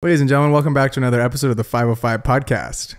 Ladies and gentlemen, welcome back to another episode of the 505 podcast.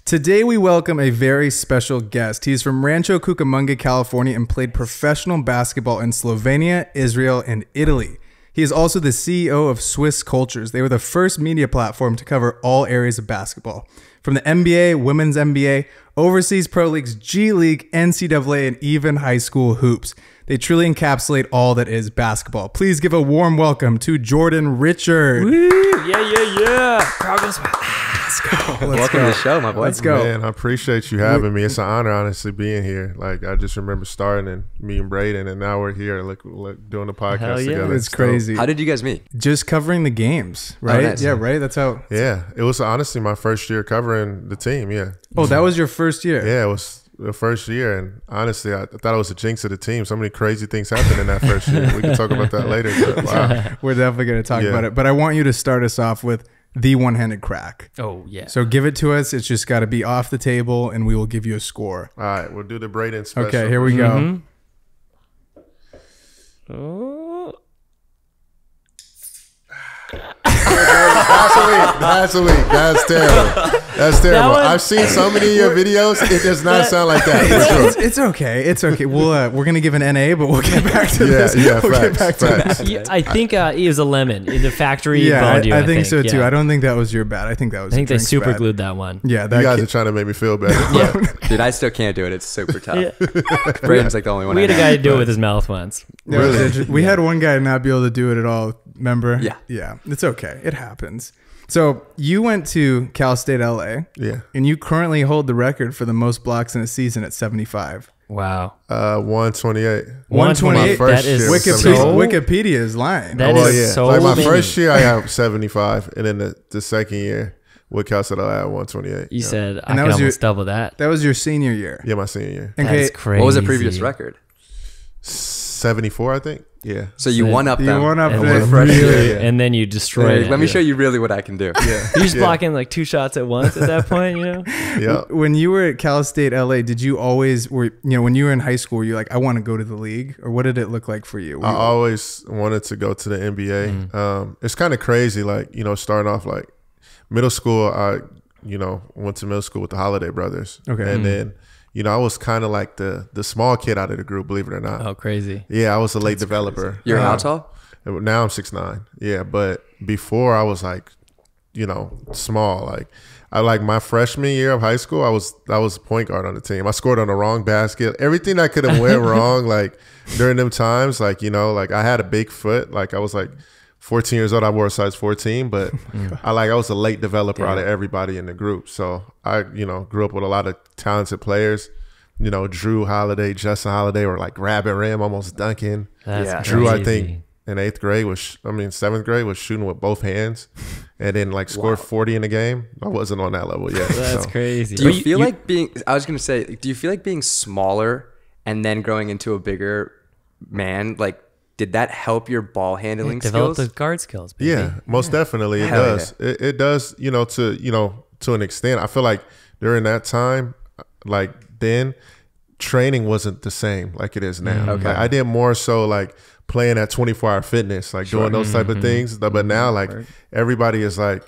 Today we welcome a very special guest. He's from Rancho Cucamonga, California, and played professional basketball in Slovenia, Israel, and Italy. He is also the CEO of Swish Cultures. They were the first media platform to cover all areas of basketball. From the NBA, Women's NBA, Overseas Pro Leagues, G League, NCAA, and even high school hoops. They truly encapsulate all that is basketball. Please give a warm welcome to Jordan Richard. Woo! Yeah. Crowd goes wild. Let's go. Welcome to the show, my boy. Let's go. Man, I appreciate you having me. It's an honor, honestly, being here. Like, I just remember starting and meeting Braden, and now we're here, doing the podcast together. It's crazy. How did you guys meet? Just covering the games, right? Oh, nice. Yeah, right? That's how. Yeah, it was honestly my first year covering the team, yeah. Oh, that was your first year? Yeah, it was the first year, and honestly, I thought it was a jinx of the team. So many crazy things happened in that first year. We can talk about that later, but wow. We're definitely going to talk about it. But I want you to start us off with the one-handed crack. Oh, yeah. So give it to us. It's just got to be off the table, and we will give you a score. All right, we'll do the Braden special. Okay, here we go. Oh. That's a week. That's terrible. That's terrible. I've seen so many of your videos. It does not sound like that. It's okay. It's okay. We're gonna give an NA, but we'll get back to this. Yeah, we'll facts, get back to facts. that. Yeah, I think it was a lemon in the factory. Yeah, bond you, I think so too. Yeah. I don't think that was your bad. I think that was. I think they drink's super bad. glued that one. Yeah, You that guys are trying to make me feel better. Yeah. Dude, I still can't do it. It's super tough. Yeah. Braden's like the only one We I had a know. guy do it with his mouth once. Yeah, Really? we had one guy not be able to do it at all. Remember? Yeah. Yeah. It's okay. It happens. So you went to Cal State LA. Yeah. And you currently hold the record for the most blocks in a season at 75. Wow. 128. 128. My first That is year was Wikipedia is lying. That Well, is yeah. so like my many. first year, I had 75, and then the second year, with Cal State, I had 128. You said I And that can was almost double that. That was your senior year. Yeah, my senior year. That Okay. is crazy. What was the previous record? 74, I think. Yeah. So you one up You them. won up And there. then, Really? and then you destroyed it. Let me show you really what I can do. Yeah. You're just Yeah. blocking like 2 shots at once at that point, you know? Yeah. When you were at Cal State LA, did you always when you were in high school, you're like, I want to go to the league? Or what did it look like for you? Were I you- always wanted to go to the NBA. It's kind of crazy, like, starting off like middle school, I, went to middle school with the Holiday brothers. Okay. And then, I was kind of like the small kid out of the group, believe it or not. Oh, crazy. Yeah, I was a late developer. You're how tall? Now I'm 6'9". Yeah, but before I was like, small. Like my freshman year of high school, I was point guard on the team. I scored on the wrong basket. Everything that could have went wrong, like during them times, like I had a big foot. Like I was like 14 years old. I wore a size 14, but I was a late developer out of everybody in the group. So I grew up with a lot of talented players. Drew Holiday, Justin Holiday were like grabbing rim, almost dunking. That's Drew, I crazy. think, in 7th grade was shooting with both hands, and then scored 40 in a game. I wasn't on that level yet. That's so. crazy. Do you feel like being, I was going to say, do you feel like being smaller and then growing into a bigger man, like, did that help your ball handling develop skills? those guard skills, baby. Yeah, most definitely it Hell does. It does, to an extent. I feel like during that time, like then, training wasn't the same like it is now. Okay. Like, I did more so like playing at 24-hour fitness, like doing those type of things. But now, like everybody is like,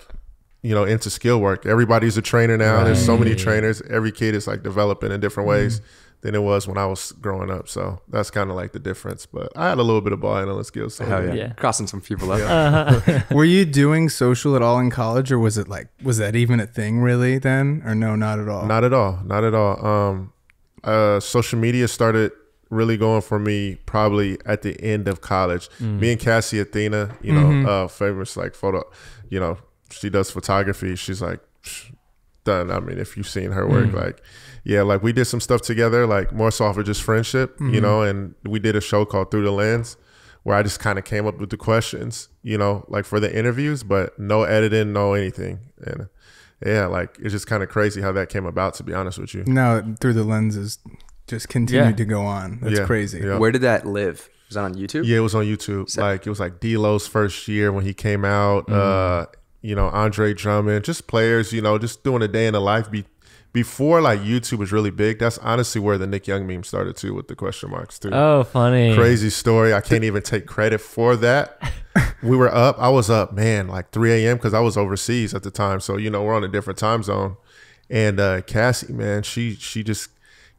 into skill work. Everybody's a trainer now. There's so many trainers. Every kid is like developing in different ways than it was when I was growing up. So that's kind of like the difference. But I had a little bit of ball handling skills. So Hell yeah. Yeah. Crossing some people up. Were you doing social at all in college, or was that even a thing really then? Or no, not at all? Not at all. Not at all. Social media started really going for me probably at the end of college. Me and Cassie Athena, famous like photo, she does photography. She's like done. I mean, if you've seen her work, like, yeah, like we did some stuff together, like more so off of just friendship, and we did a show called Through the Lens where I just kind of came up with the questions, like for the interviews, but no editing, no anything. And yeah, like it's just kind of crazy how that came about, to be honest with you. No, Through the Lenses just continued to go on. That's crazy. Yeah. Where did that live? Was that on YouTube? Yeah, it was on YouTube. Like it was like D-Lo's first year when he came out. Andre Drummond, just players, just doing a day in the life before like YouTube was really big, that's honestly where the Nick Young meme started too, with the question marks too. Oh, funny. Crazy story. I can't even take credit for that. We were up. I was up, man, like 3 a.m. because I was overseas at the time. So, you know, we're on a different time zone. And Cassie, man, she just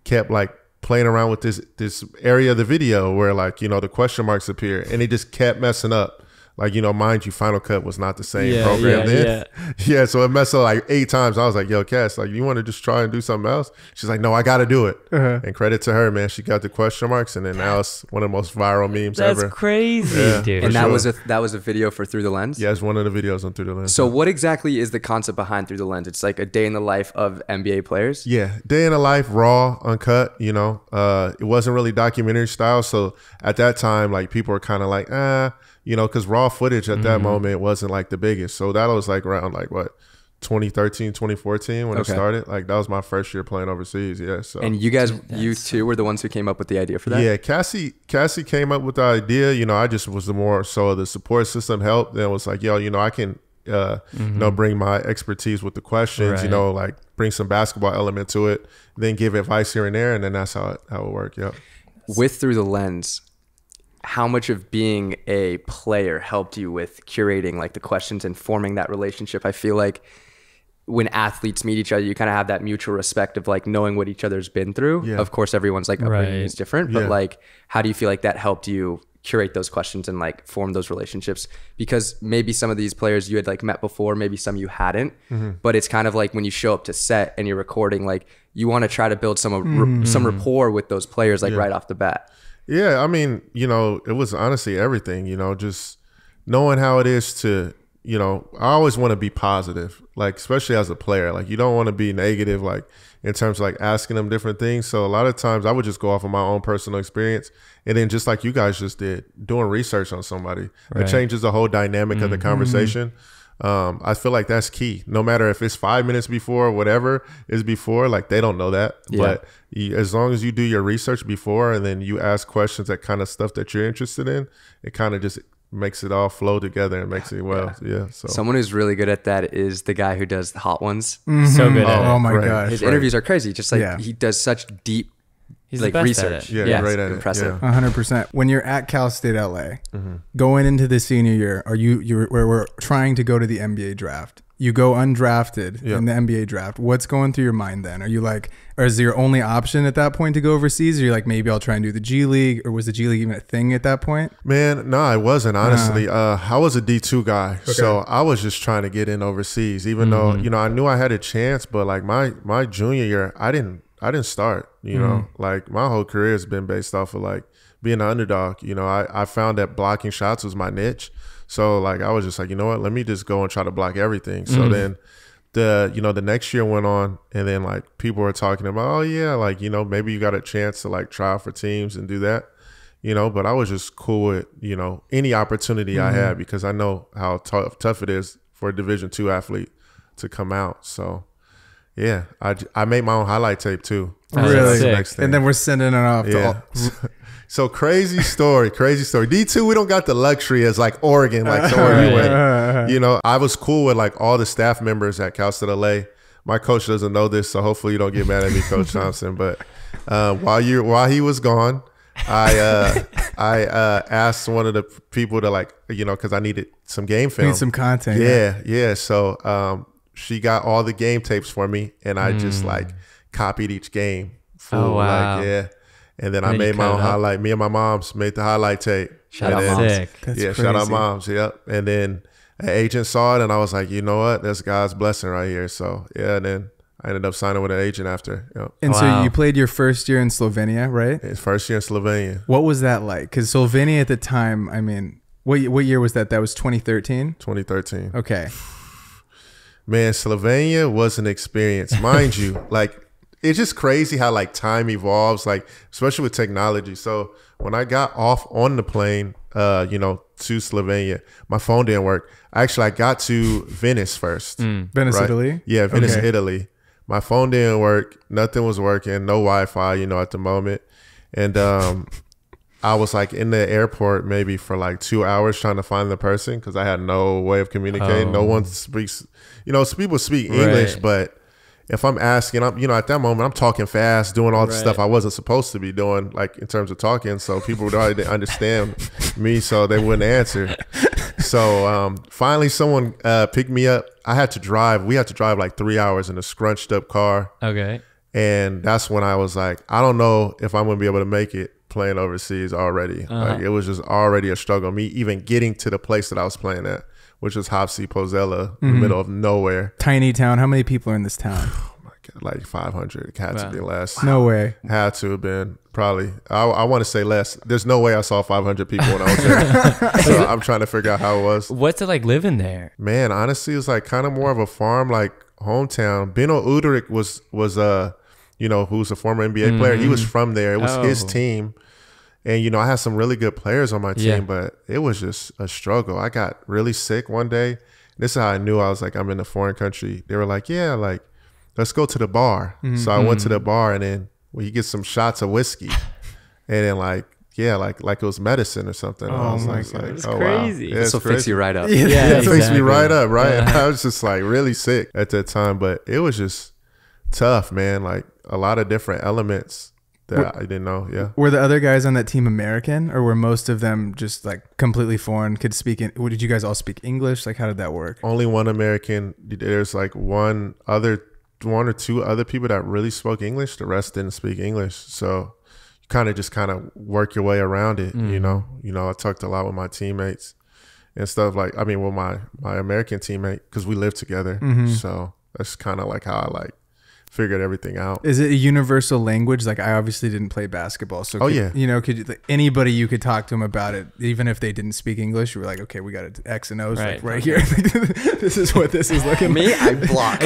kept like playing around with this area of the video where like, you know, the question marks appear, and it just kept messing up. Like, you know, mind you, Final Cut was not the same program then. Yeah, so it messed up like 8 times. I was like, yo, Cass, like, you want to just try and do something else? She's like, no, I got to do it. And credit to her, man. She got the question marks, and then now it's one of the most viral memes ever. That's crazy, dude. And that was a video for Through the Lens? Yeah, it's one of the videos on Through the Lens. So what exactly is the concept behind Through the Lens? It's like a day in the life of NBA players? Yeah, day in the life, raw, uncut, you know. It wasn't really documentary style. So at that time, like, people were kind of like, you know, because raw footage at that moment wasn't like the biggest. So that was like around like what, 2013, 2014 when it started. Like that was my first year playing overseas. Yeah. So and you guys, you two were the ones who came up with the idea for that? Yeah, Cassie came up with the idea. You know, I just was the more so the support system helped. Then it was like, yo, you know, I can you know, bring my expertise with the questions, you know, like bring some basketball element to it, then give advice here and there, and then that's how it worked. Yep. With Through the Lens, how much of being a player helped you with curating like the questions and forming that relationship? I feel like when athletes meet each other, you kind of have that mutual respect of like knowing what each other's been through. Yeah. Of course, everyone's like upbringing is different, but like, how do you feel like that helped you curate those questions and like form those relationships? Because maybe some of these players you had like met before, maybe some you hadn't, but it's kind of like when you show up to set and you're recording, like you want to try to build some rapport with those players like right off the bat. Yeah, I mean, you know, it was honestly everything, you know, just knowing how it is to, you know, I always want to be positive, like, especially as a player. Like, you don't want to be negative, like, in terms of, like, asking them different things. So a lot of times I would just go off of my own personal experience. And then just like you guys just did, doing research on somebody. It changes the whole dynamic of the conversation. I feel like that's key. No matter if it's 5 minutes before or whatever is before, like they don't know that. But as long as you do your research before and then you ask questions, that kind of stuff that you're interested in, it kind of just makes it all flow together and makes it So someone who's really good at that is the guy who does the hot ones. So good at it. Oh my gosh. His interviews are crazy. Just like he does such deep He's like the best research. at it. Yeah, right at impressive. it. Yeah. 100%. When you're at Cal State LA, going into the senior year, where we're trying to go to the NBA draft, you go undrafted in the NBA draft. What's going through your mind then? Are you like, or is your only option at that point to go overseas? Or you're like, maybe I'll try and do the G League, or was the G League even a thing at that point? Man, no, I wasn't, honestly. I was a D2 guy. So I was just trying to get in overseas, even though, you know, I knew I had a chance, but like my junior year, I didn't start, you know, like my whole career has been based off of like being an underdog. You know, I found that blocking shots was my niche. So like, I was just like, you know what, let me just go and try to block everything. So then the next year went on, and then like people were talking about, oh yeah, like, you know, maybe you got a chance to like try out for teams and do that, you know, but I was just cool with, you know, any opportunity I had, because I know how tough it is for a Division II athlete to come out. So yeah, I made my own highlight tape too. Really? And then we're sending it off to all. So crazy story. D2, we don't got the luxury as like Oregon, like somewhere you went. You know, I was cool with like all the staff members at Cal State LA. My coach doesn't know this, so hopefully you don't get mad at me, Coach Thompson. But while he was gone, I asked one of the people to like, you know, because I needed some game film. Need some content. Yeah. So she got all the game tapes for me, and I just like copied each game. Oh wow. Like, and then I made my own highlight. Me and my moms made the highlight tape. Shout out moms. That's crazy. Shout out moms. Yep. And then an agent saw it, and I was like, you know what? That's God's blessing right here. So yeah, and then I ended up signing with an agent after. Yep. And so you played your first year in Slovenia, right? His first year in Slovenia. What was that like? Because Slovenia at the time, I mean, what year was that? That was 2013? 2013. Okay. Man, Slovenia was an experience. Mind you, like, it's just crazy how like time evolves, like especially with technology. So when I got off on the plane, you know, to Slovenia, my phone didn't work. Actually, I got to Venice first. Venice, right? Italy? Yeah, Venice, Italy. My phone didn't work. Nothing was working. No Wi-Fi, you know, at the moment. And I was like in the airport maybe for like 2 hours trying to find the person, because I had no way of communicating. No one speaks, you know, people speak English, but if I'm asking, I'm, at that moment, I'm talking fast, doing all the Right. stuff I wasn't supposed to be doing, like in terms of talking. So people probably didn't understand me, so they wouldn't answer. So finally, someone picked me up. We had to drive like 3 hours in a scrunched up car. Okay. And that's when I was like, I don't know if I'm going to be able to make it playing overseas already. Like it was just already a struggle. Me even getting to the place that I was playing at, which was Hopsy Pozella, in the middle of nowhere. Tiny town. How many people are in this town? Oh my God, like 500. It had to be less. No way. Had to have been probably. I want to say less. There's no way I saw 500 people when I was there. So I'm trying to figure out how it was. What's it like living there? Man, honestly, it's like kind of more of a farm, like hometown. Beno Udrich was who's a former NBA player. He was from there. It was his team. And, I had some really good players on my team, but it was just a struggle. I got really sick one day. This is how I knew I was like, I'm in a foreign country. They were like, yeah, like, let's go to the bar. So I went to the bar, and then you get some shots of whiskey. And then like it was medicine or something. I was like, It's oh, crazy. wow. Yeah, This will fix you right up. Yeah. It fixed me exactly. right up, right? I was just like really sick at that time, but it was just tough, man. Like a lot of different elements that I didn't know. Yeah. Were the other guys on that team American, or were most of them just like completely foreign? Did you guys all speak English? Like, how did that work? Only one American. There's like one or two other people that really spoke English. The rest didn't speak English. So you kind of work your way around it. I talked a lot with my teammates and stuff with my American teammate, because we lived together. So that's kind of like how I like figured everything out. Is it a universal language? Like, I obviously didn't play basketball, so anybody you could talk to them about it, even if they didn't speak English. You were like, okay, we got it, X and O's right here. This is what this is looking Me, like. I block.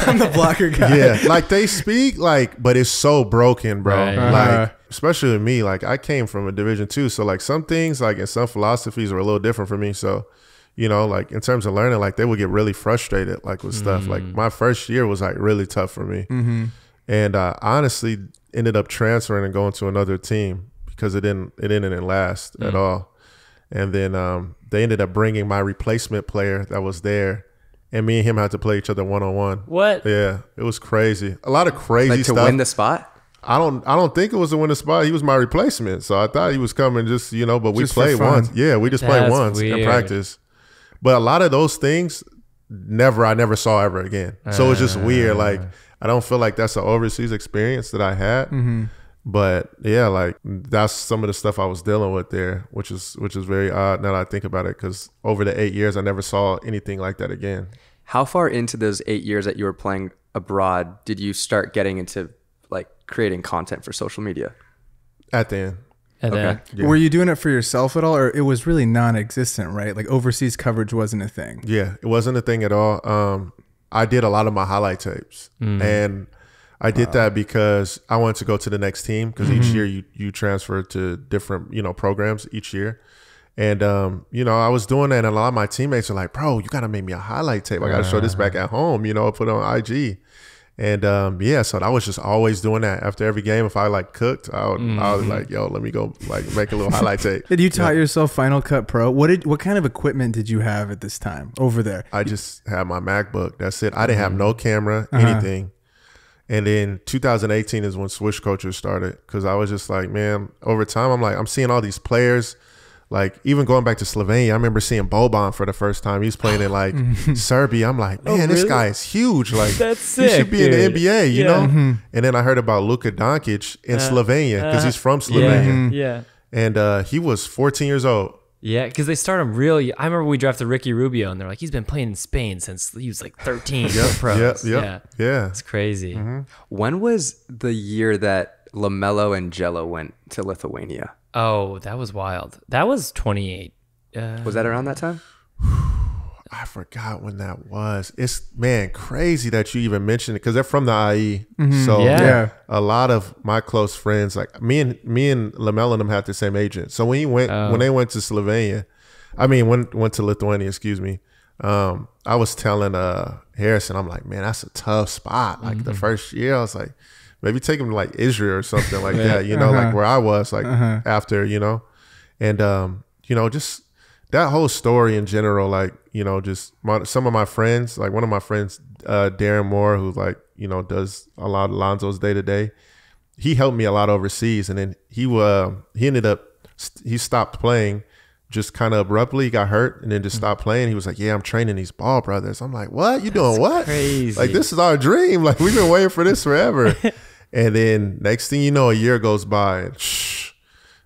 I'm the blocker guy. Yeah, like they speak but it's so broken, bro. Right. Like especially with me, like I came from a Division II, so like some things like and some philosophies were a little different for me. So like in terms of learning, like they would get really frustrated like with stuff. Like my first year was like really tough for me. And I honestly ended up transferring and going to another team because it didn't last at all. And then they ended up bringing my replacement player that was there, and me and him had to play each other one-on-one. What? Yeah, it was crazy. A lot of crazy Like to stuff. win the spot? I don't think it was to win the spot. He was my replacement, so I thought he was coming just but we Just for played fun. once. Yeah, we just played That's once in weird. practice. But a lot of those things I never saw ever again. So it's just weird. Like I don't feel like that's an overseas experience that I had. But yeah, like that's some of the stuff I was dealing with there, which is very odd now that I think about it, because over the 8 years I never saw anything like that again. How far into those 8 years that you were playing abroad did you start getting into like creating content for social media? At the end. And then, Yeah. Were you doing it for yourself at all, or it was really non-existent, right? Like overseas coverage wasn't a thing. Yeah, it wasn't a thing at all. I did a lot of my highlight tapes, and I did that because I wanted to go to the next team, because each year you transfer to different programs each year. And I was doing that, and a lot of my teammates are like, bro, you gotta make me a highlight tape. I gotta show this back at home, put it on IG. And so I was just always doing that after every game. If I like cooked, I was like, yo, let me go like make a little highlight tape. Did you taught yourself Final Cut Pro? What kind of equipment did you have at this time over there? I just had my MacBook. That's it. I didn't have no camera, anything. And then 2018 is when Swish Cultures started, because I was just like, man, over time, I'm seeing all these players. Like even going back to Slovenia, I remember seeing Boban for the first time. He's playing in like Serbia. I'm like, man, this guy is huge. Like That's he sick, should be in dude. the NBA, you Yeah. know? And then I heard about Luka Doncic in Slovenia, because he's from Slovenia. Yeah. And he was 14 years old. Yeah, because they start him real. I remember we drafted Ricky Rubio, and they're like, he's been playing in Spain since he was like 13. Pros. Yeah. It's crazy. When was the year that LaMelo and Jello went to Lithuania? Oh, that was wild. That was 28. Was that around that time? I forgot when that was. It's crazy that you even mentioned it, because they're from the IE. So Yeah. a lot of my close friends, like me and LaMelo and them had the same agent. So when they went to Slovenia, went to Lithuania, excuse me. I was telling Harrison, I'm like, man, that's a tough spot. Like the first year, I was like, maybe take him to like Israel or something like that, like where I was, like after, and just that whole story in general, like, just some of my friends, like one of my friends, Darren Moore, who like, does a lot of Lonzo's day to day. He helped me a lot overseas. And then he stopped playing just kind of abruptly, got hurt and then just stopped playing. He was like, yeah, I'm training these ball brothers. I'm like, what? You doing what? Crazy. Like, this is our dream. Like, we've been waiting for this forever. And then next thing you know, a year goes by and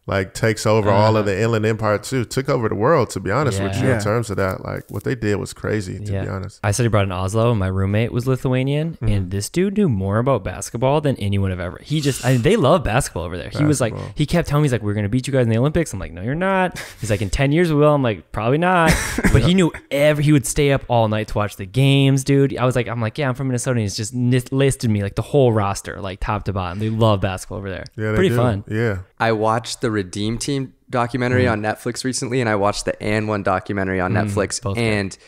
like takes over all of the Inland Empire too. Took over the world, to be honest with you, in terms of that. Like what they did was crazy, to be honest. I studied abroad in Oslo, and my roommate was Lithuanian, and this dude knew more about basketball than anyone have ever. They love basketball over there. He was like, he kept telling me, he's like, we're going to beat you guys in the Olympics. I'm like, no, you're not. He's like, in 10 years we will. I'm like, probably not. But he knew he would stay up all night to watch the games, dude. I'm like, yeah, I'm from Minnesota. And he's just listed me like the whole roster, like top to bottom. They love basketball over there. Yeah, pretty fun. Yeah. I watched the Redeem Team documentary on Netflix recently, and I watched the And One documentary on Netflix, and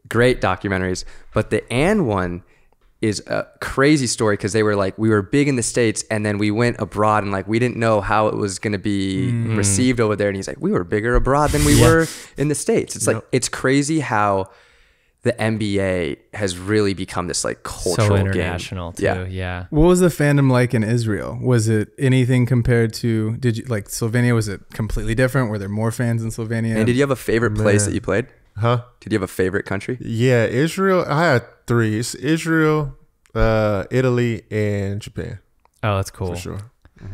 great documentaries. But the And One is a crazy story because they were like, we were big in the States, and then we went abroad, and like we didn't know how it was going to be received over there. And he's like, we were bigger abroad than we were in the States. It's like, it's crazy how the NBA has really become this like cultural so international game. too. Yeah. What was the fandom like in Israel? Was it anything compared to, like Slovenia? Was it completely different? Were there more fans in Slovenia? And did you have a favorite place that you played? Huh? Did you have a favorite country? Yeah, Israel. I had 3. It's Israel, Italy, and Japan. Oh, that's cool. For sure.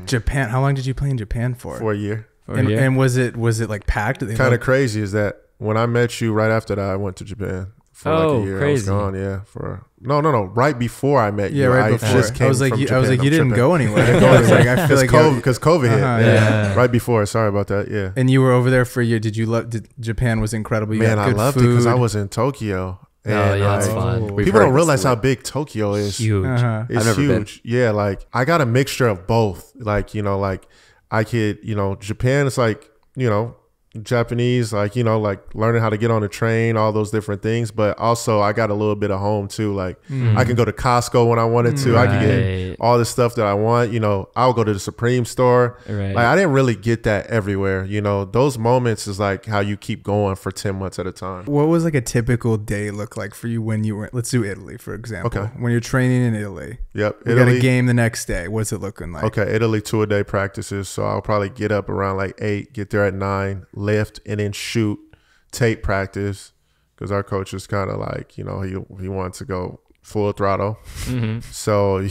Japan. How long did you play in Japan for? For a year. And was it like packed? Kind of crazy is that when I met you right after that, I went to Japan. For like a year. Crazy. I was gone, no. Right before I met you. Yeah, right before. I was like, you didn't go anywhere. I feel like because COVID hit. Yeah. Right before. Sorry about that. Yeah. And you were over there for a year. Did you love? Japan was incredible. Man, I loved it because I was in Tokyo. And that's fun. People don't realize how big Tokyo is. Huge. It's huge. Yeah, like I got a mixture of both. Like like I could, Japan is like, Japanese, like, like learning how to get on a train, all those different things. But also I got a little bit of home too. Like I can go to Costco when I wanted to. I can get all the stuff that I want. I'll go to the Supreme store. Like I didn't really get that everywhere. Those moments is like how you keep going for 10 months at a time. What was like a typical day look like for you when you were, let's do Italy, for example. Okay. When you're training in Italy. Yep. You got a game the next day. What's it looking like? Okay. Italy 2-a-day practices. So I'll probably get up around like 8, get there at 9, lift, and then shoot, tape practice, because our coach is kind of like, he wants to go full throttle. So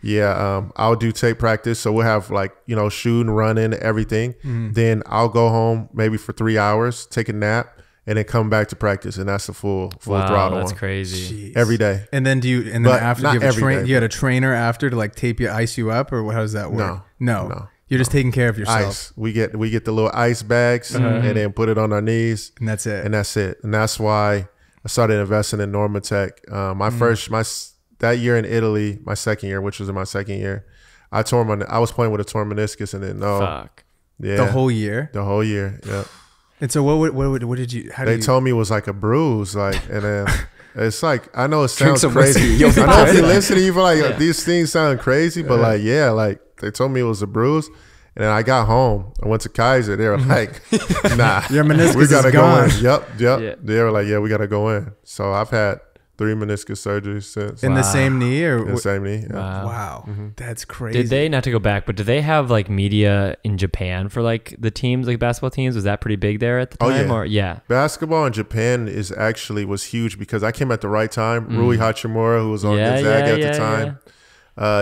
I'll do tape practice. So we'll have like, shooting, running, everything. Then I'll go home maybe for 3 hours, take a nap, and then come back to practice, and that's the full throttle. That's crazy. Jeez. Every day. And then after you had a trainer after to like tape you, ice you up, or how does that work? No. You're just taking care of yourself. Ice. We get the little ice bags and then put it on our knees. And that's it. And that's why I started investing in Normatec. That year in Italy, my second year, which was in my second year, I was playing with a torn meniscus and then Fuck. Yeah. The whole year? The whole year, yeah. And so what did you, they told me it was like a bruise, like, and then it's like, I know it sounds crazy. I know if you're listening, you feel like these things sound crazy, but like, they told me it was a bruise. And then I got home. I went to Kaiser. They were like, nah. Your meniscus we gotta is gone. Go in. Yep. Yeah. They were like, yeah, we got to go in. So I've had 3 meniscus surgeries since. In the same knee? In the same knee. Yeah. Wow. That's crazy. Did they, not to go back, but did they have like media in Japan for like the teams, like basketball teams? Was that pretty big there at the time? Basketball in Japan was huge because I came at the right time. Rui Hachimura, who was on Gonzaga at the time.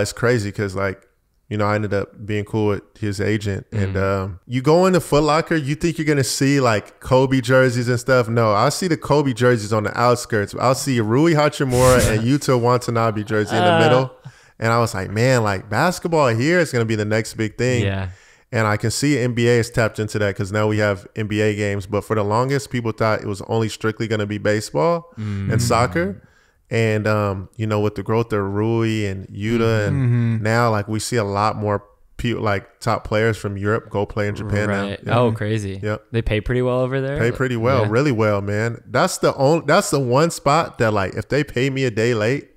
It's crazy because like, I ended up being cool with his agent. And you go into Foot Locker, you think you're going to see like Kobe jerseys and stuff. No, I see the Kobe jerseys on the outskirts. I'll see Rui Hachimura and Yuta Watanabe jersey in the middle. And I was like, man, like basketball here is going to be the next big thing. Yeah. And I can see NBA has tapped into that because now we have NBA games. But for the longest, people thought it was only strictly going to be baseball and soccer. And, with the growth of Rui and Yuta, and now like we see a lot more people, like top players from Europe go play in Japan now. Yeah. Oh, crazy. Yep. They pay pretty well over there? Pay pretty well, really well, man. That's the one spot that like, if they pay me a day late,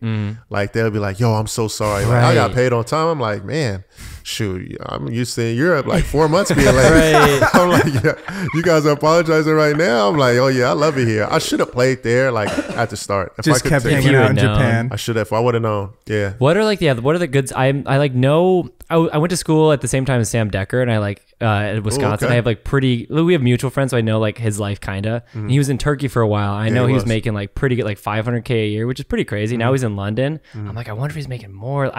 like they'll be like, yo, I'm so sorry. Like I got paid on time. I'm like, man, shoot, I'm used to in Europe like 4 months being late. Right. I'm like, yeah, you guys are apologizing right now. I'm like, oh yeah, I love it here. I should have played there like at the start. If Just I kept take hanging you out would in know. Japan. I should have. If I would have known. Yeah. What are what are the goods? I like know. I went to school at the same time as Sam Decker, and I like at Wisconsin. okay. I have like we have mutual friends, so I know like his life kinda. And he was in Turkey for a while. I know he he was was. making like pretty good, like $500K a year, which is pretty crazy. Now he's in London. I'm like, I wonder if he's making more.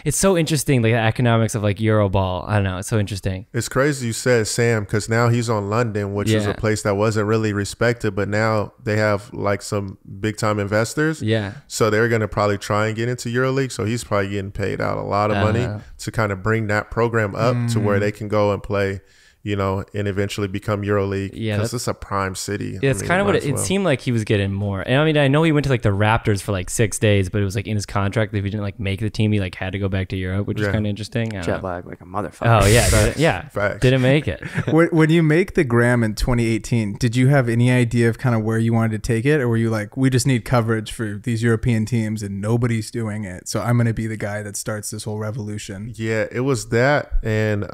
It's so interesting, like the economics of like Euroball. I don't know. It's so interesting. It's crazy you said Sam, because now he's on London, which is a place that wasn't really respected, but now they have like some big time investors. Yeah. So they're going to probably try and get into EuroLeague. So he's probably getting paid out a lot of money to kind of bring that program up to where they can go and play, you know, and eventually become EuroLeague. Yeah, because it's a prime city. It's kind of what it seemed like he was getting more. And I mean, I know he went to like the Raptors for like 6 days, but it was like in his contract that if he didn't like make the team, he like had to go back to Europe, which is kind of interesting. I don't Jet know. lag like a motherfucker. Oh yeah, yeah. Facts. Didn't make it. When you make the Gram in 2018, did you have any idea of kind of where you wanted to take it? Or were you like, we just need coverage for these European teams and nobody's doing it, so I'm going to be the guy that starts this whole revolution? Yeah, it was that. And,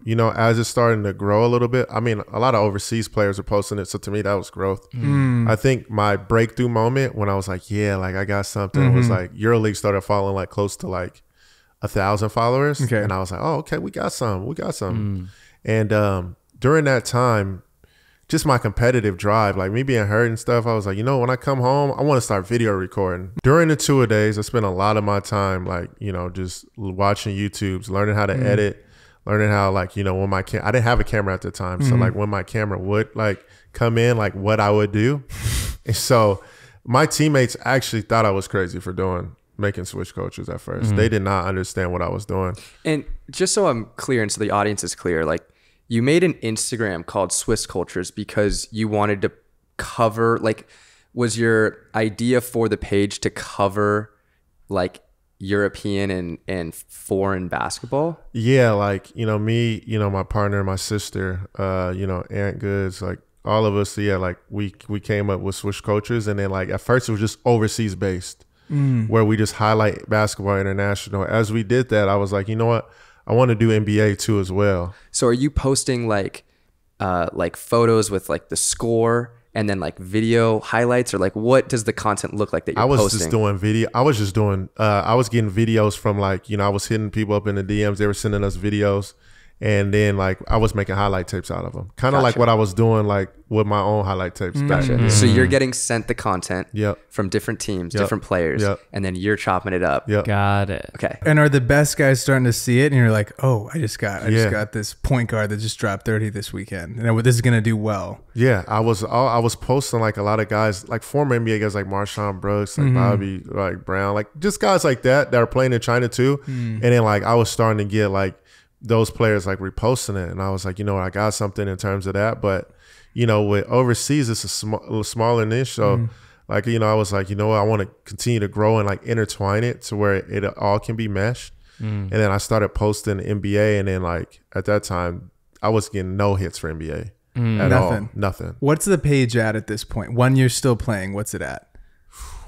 you know, as it's starting to grow a little bit, I mean, a lot of overseas players are posting it. So to me, that was growth. I think my breakthrough moment when I was like, yeah, like I got something was like EuroLeague started following like close to like 1,000 followers. Okay. And I was like, oh, okay, we got some. And during that time, just my competitive drive, like me being hurt and stuff, I was like, you know, when I come home, I want to start video recording. During the tour days, I spent a lot of my time, like, you know, just watching YouTubes, learning how to edit, learning how, like, you know, when I didn't have a camera at the time. So like when my camera would like come in, like what I would do. And so my teammates actually thought I was crazy for making Swish Cultures at first. They did not understand what I was doing. And just so I'm clear and so the audience is clear, like you made an Instagram called Swish Cultures because you wanted to cover, like, was your idea for the page to cover like European and foreign basketball? Yeah, like, you know, me, you know, my partner, my sister, you know, Aunt Goods, like all of us, yeah, like we came up with Swish Cultures. And then like at first it was just overseas based, where we just highlight basketball international. As we did that, I was like, you know what? I want to do NBA too as well. So are you posting like photos with like the score and then like video highlights, or like what does the content look like that you're posting? Just doing video. I was just doing, I was getting videos from like, you know, I was hitting people up in the DMs. They were sending us videos. And then like I was making highlight tapes out of them. Kind of like what I was doing like with my own highlight tapes back. So you're getting sent the content Yep. from different teams, different players, and then you're chopping it up. Yep. Got it. Okay. And are the best guys starting to see it, and you're like, oh, I just got this point guard that just dropped 30 this weekend, and this is gonna do well. Yeah, I was posting like a lot of guys, like former NBA guys like Marshawn Brooks, like Bobby, like Brown, like just guys like that are playing in China too. And then like I was starting to get like those players like reposting it, and I was like, you know what, I got something in terms of that. But you know, with overseas, it's a little smaller niche. So like, you know, I was like, you know what, I want to continue to grow and like intertwine it to where it all can be meshed. And then I started posting NBA, and then like at that time I was getting no hits for NBA at all. Nothing. What's the page at this point? 1 year still playing. What's it at?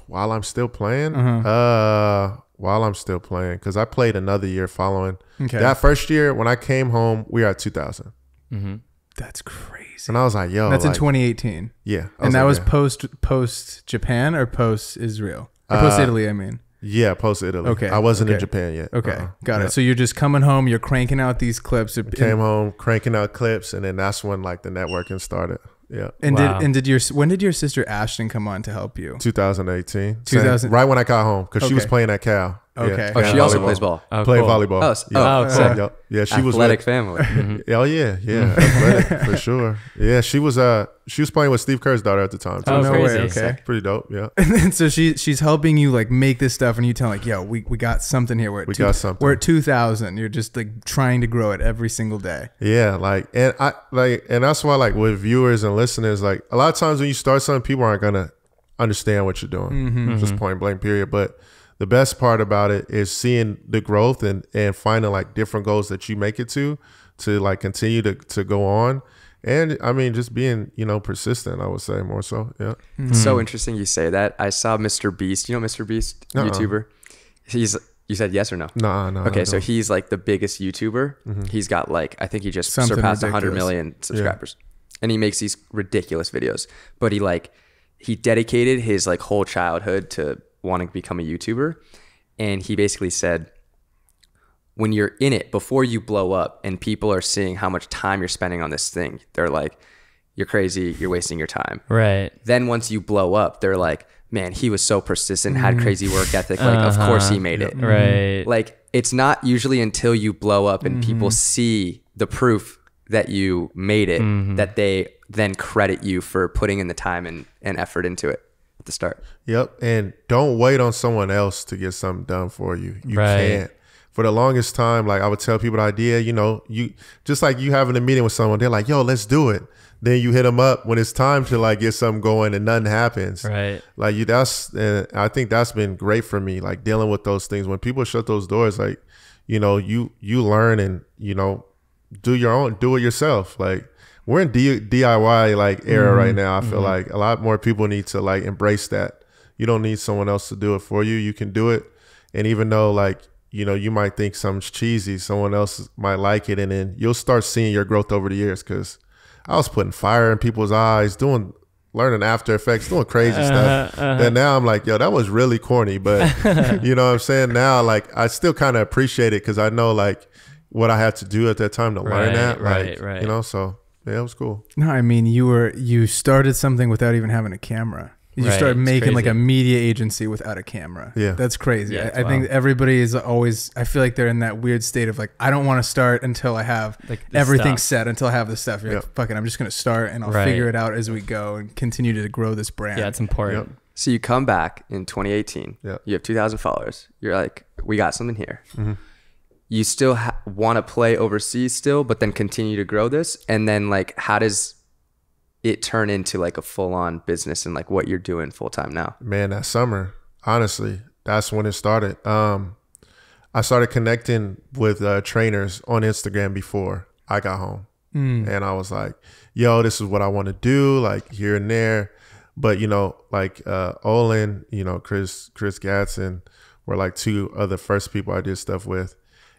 While I'm still playing, while I'm still playing, because I played another year following. Okay. That first year when I came home, we were at 2,000. That's crazy. And I was like, yo. That's like, in 2018. Yeah. And that was post Japan or post Israel? Or post Italy, I mean. Yeah, post Italy. Okay. I wasn't in Japan yet. Okay. Got it. So you're just coming home, you're cranking out these clips. Came home, cranking out clips, and then that's when like the networking started. Yeah. And when did your sister Ashton come on to help you? 2018. 2000. Right when I got home, because she was playing at Cal. Okay. Oh, she also plays ball. Play volleyball. Oh, sick. Yeah, she was athletic family. Oh yeah, athletic for sure. Yeah, she was playing with Steve Kerr's daughter at the time too. Oh, No crazy. way. Okay. Pretty dope. Yeah. And then so she's helping you like make this stuff, and you tell like, yo, we got something here. We're at 2,000. You're just like trying to grow it every single day. Yeah, like, and that's why like with viewers and listeners, like a lot of times when you start something, people aren't gonna understand what you're doing. Just point blank period. But the best part about it is seeing the growth and finding like different goals that you make it to like continue to go on. And I mean, just being, you know, persistent, I would say more so. Yeah. It's so interesting you say that. I saw Mr. Beast. You know Mr. Beast, YouTuber? You said yes or no? No. Okay, so he's like the biggest YouTuber. He's got like, I think he just Something surpassed ridiculous. 100 million subscribers. And he makes these ridiculous videos. But he dedicated his like whole childhood to wanting to become a YouTuber. And he basically said, when you're in it, before you blow up and people are seeing how much time you're spending on this thing, they're like, you're crazy, you're wasting your time. Right. Then once you blow up, they're like, man, he was so persistent, had crazy work ethic. Like, of course he made it. Right. Like, it's not usually until you blow up and people see the proof that you made it that they then credit you for putting in the time and effort into it at the start. Yep. And don't wait on someone else to get something done for you. You Right. can't. For the longest time, like I would tell people the idea, you just like you having a meeting with someone, they're like, yo, let's do it. Then you hit them up when it's time to like get something going and nothing happens. Right. Like I think that's been great for me, like dealing with those things. When people shut those doors, like, you learn and, do it yourself. Like we're in DIY like era right now. I feel like a lot more people need to like embrace that. You don't need someone else to do it for you. You can do it. And even though like, you might think something's cheesy, someone else might like it. And then you'll start seeing your growth over the years. Cause I was putting fire in people's eyes, learning After Effects, doing crazy stuff. Then now I'm like, yo, that was really corny. But you know what I'm saying? Now, like, I still kind of appreciate it because I know like what I had to do at that time to learn that. Right. So yeah, it was cool. No, I mean, you started something without even having a camera. You Right, started it's making like crazy. a media agency without a camera. Yeah. That's crazy. Yeah, it's I think wild. everybody is always, I feel like they're in that weird state of like, I don't want to start until I have Like the everything stuff. set, until I have the stuff. You're like, fuck it, I'm just going to start and I'll Right. figure it out as we go and continue to grow this brand. Yeah, it's important. Yep. So you come back in 2018. Yeah. You have 2,000 followers. You're like, we got something here. You still want to play overseas still, but then continue to grow this. And then like, how does it turn into like a full-on business and like what you're doing full-time now? Man, that summer, honestly, that's when it started. I started connecting with trainers on Instagram before I got home. And I was like, yo, this is what I want to do, like here and there. But, Olin, Chris Gatson were like two of the first people I did stuff with.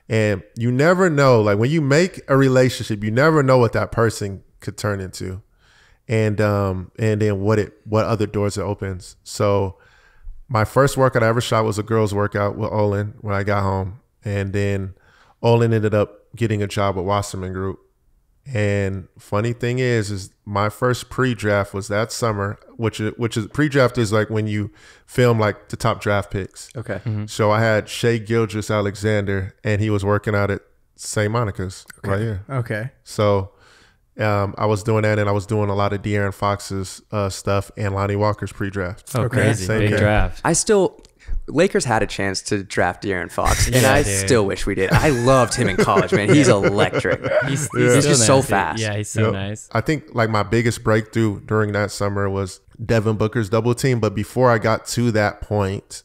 And you never know, like when you make a relationship, you never know what that person could turn into. And then what other doors it opens. So my first workout I ever shot was a girls workout with Olin when I got home. And then Olin ended up getting a job with Wasserman Group. And funny thing is my first pre-draft was that summer, which is pre-draft is like when you film like the top draft picks. Okay. So I had Shea Gilgeous-Alexander and he was working out at St. Monica's right here. Okay. So I was doing that, and I was doing a lot of De'Aaron Fox's stuff and Lonnie Walker's pre-draft. Oh, Okay. crazy. Same Big game. draft. Lakers had a chance to draft De'Aaron Fox, and Yeah, I dude. still wish we did. I loved him in college, man. He's electric. He's He's so just so nice, dude. fast. Yeah, he's so Yep. nice. I think like my biggest breakthrough during that summer was Devin Booker's double team. But before I got to that point,